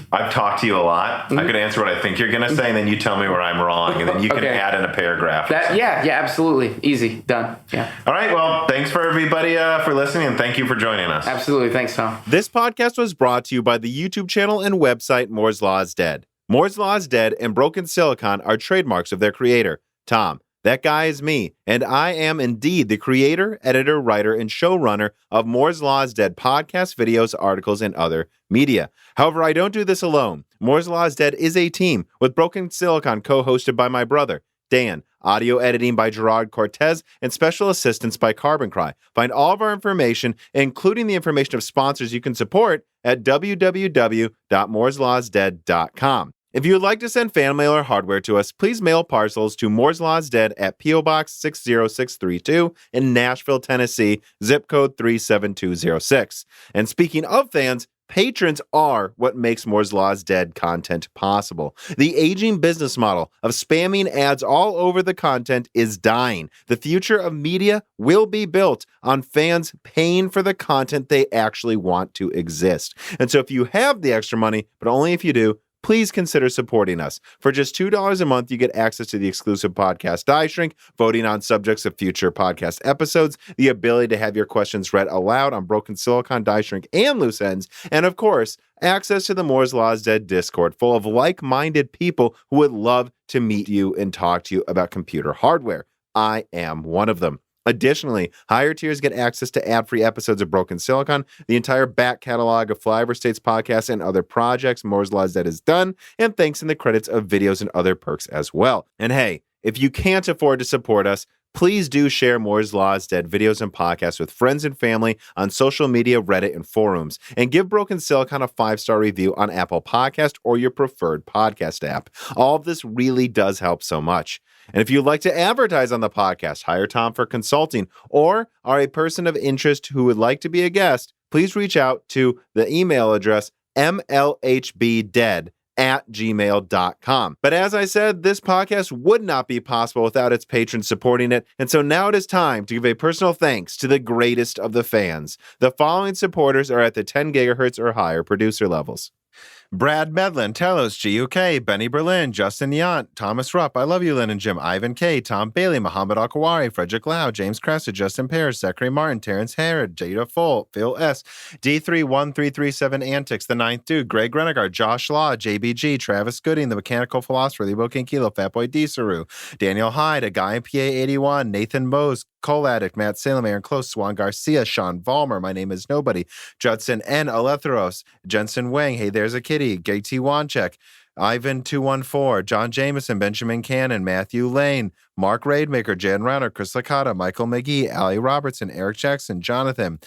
I've talked to you a lot. I could answer what I think you're going to say, and then you tell me where I'm wrong, and then you can add in a paragraph. Yeah, absolutely. Easy. Done. Yeah. All right, well, thanks for everybody for listening, and thank you for joining us. Absolutely. Thanks, Tom. This podcast was brought to you by the YouTube channel and website Moore's Law is Dead. Moore's Law is Dead and Broken Silicon are trademarks of their creator, Tom. That guy is me, and I am indeed the creator, editor, writer, and showrunner of Moore's Law is Dead podcasts, videos, articles, and other media. However, I don't do this alone. Moore's Law is Dead is a team with Broken Silicon co-hosted by my brother, Dan, audio editing by Gerard Cortez, and special assistance by Carbon Cry. Find all of our information, including the information of sponsors you can support, at www.mooreslawsdead.com. If you would like to send fan mail or hardware to us, please mail parcels to Moore's Law is Dead at P.O. Box 60632 in Nashville, Tennessee, zip code 37206. And speaking of fans, patrons are what makes Moore's Law is Dead content possible. The aging business model of spamming ads all over the content is dying. The future of media will be built on fans paying for the content they actually want to exist. And so if you have the extra money, but only if you do, please consider supporting us. For just $2 a month, you get access to the exclusive podcast Die Shrink, voting on subjects of future podcast episodes, the ability to have your questions read aloud on Broken Silicon, Die Shrink, and Loose Ends, and of course, access to the Moore's Law is Dead Discord full of like-minded people who would love to meet you and talk to you about computer hardware. I am one of them. Additionally, higher tiers get access to ad-free episodes of Broken Silicon, the entire back catalog of Flyover States podcasts and other projects Moore's Law is Dead has done, and thanks in the credits of videos and other perks as well. And hey, if you can't afford to support us, please do share Moore's Law is Dead videos and podcasts with friends and family on social media, Reddit, and forums. And give Broken Silicon a 5-star review on Apple Podcast or your preferred podcast app. All of this really does help so much. And if you'd like to advertise on the podcast, hire Tom for consulting, or are a person of interest who would like to be a guest, please reach out to the email address mlhbdead@gmail.com. But as I said, this podcast would not be possible without its patrons supporting it, and so now it is time to give a personal thanks to the greatest of the fans. The following supporters are at the 10 gigahertz or higher producer levels: Brad Medlin, Telos, GUK, Benny Berlin, Justin Yant, Thomas Rupp, I Love You, Lynn and Jim, Ivan K, Tom Bailey, Mohammed Al-Kawari, Frederick Lau, James Cressa, Justin Pears, Zachary Martin, Terrence Herod, Jada Full, Phil S, D31337 Antics, The Ninth Dude, Greg Renegard, Josh Law, JBG, Travis Gooding, The Mechanical Philosopher, Lebo King Kilo, Fatboy D. Saru, Daniel Hyde, A Guy in PA81, Nathan Mose, Cole Addict, Matt Salem, Aaron Close, Swan Garcia, Sean Valmer, My Name is Nobody, Judson N. Alethros, Jensen Wang, Hey There's a Kitty, Gay-T Wanchek, Ivan 214, John Jameson, Benjamin Cannon, Matthew Lane, Mark Raidmaker, Jan Rauner, Chris Licata, Michael McGee, Allie Robertson, Eric Jackson, Jonathan,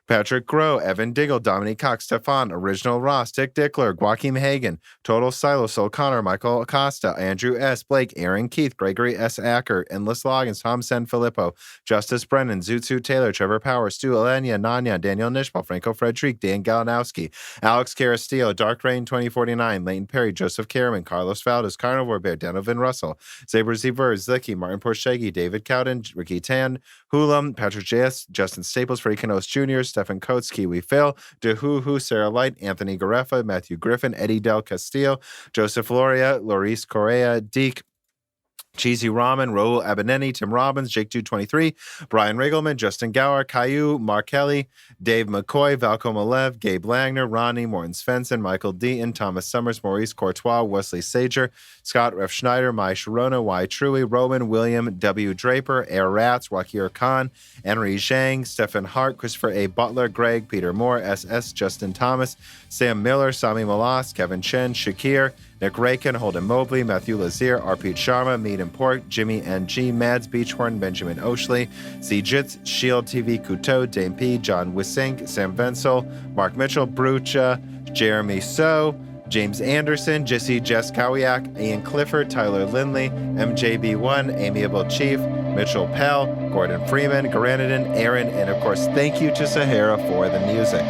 Patrick Groh, Evan Diggle, Dominique Cox, Stefan, Original Ross, Dick Dickler, Joaquim Hagen, Total Silo, Sol Connor, Michael Acosta, Andrew S. Blake, Aaron Keith, Gregory S. Acker, Endless Logins, Tom Sen Filippo, Justice Brennan, Zutsu Taylor, Trevor Power, Stu Elenia, Nanya, Daniel Nishbal, Franco Frederic, Dan Galanowski, Alex Carastillo, Dark Rain 2049, Leighton Perry, Joseph Kerriman, Carlos Valdez, Carnivore Bear, Donovan Russell, Zaber Ziver, Zlicky, Martin Porshegi, David Cowden, Ricky Tan, Hulam, Patrick J.S., Justin Staples, Freddie Canos Jr., Stephen Coates, Kiwi Phil, DeHuhu, Sarah Light, Anthony Gareffa, Matthew Griffin, Eddie Del Castillo, Joseph Loria, Loris Correa, Deke, Cheesy Ramen, Raul Abaneni, Tim Robbins, Jake 223, Brian Riggleman, Justin Gower, Caillou, Mark Kelly, Dave McCoy, Valco Malev, Gabe Langner, Ronnie, Morton Svensson, Michael Deaton, Thomas Summers, Maurice Courtois, Wesley Sager, Scott Ref Schneider, Mai Sharona, Y Truey, Roman, William W. Draper, Air Rats, Wakir Khan, Henry Zhang, Stephen Hart, Christopher A. Butler, Greg, Peter Moore, SS, Justin Thomas, Sam Miller, Sami Malas, Kevin Chen, Shakir, Nick Rakin, Holden Mobley, Matthew Lazier, Arpit Sharma, Mead and Pork, Jimmy NG, Mads Beachhorn, Benjamin Oshley, C. Jits, Shield TV Couteau, Dame P, John Wissink, Sam Vensel, Mark Mitchell, Brucha, Jeremy So, James Anderson, Jesse Jess Kowiak, Ian Clifford, Tyler Lindley, MJB1, Amiable Chief, Mitchell Pell, Gordon Freeman, Garanadin, Aaron, and of course, thank you to Sahara for the music.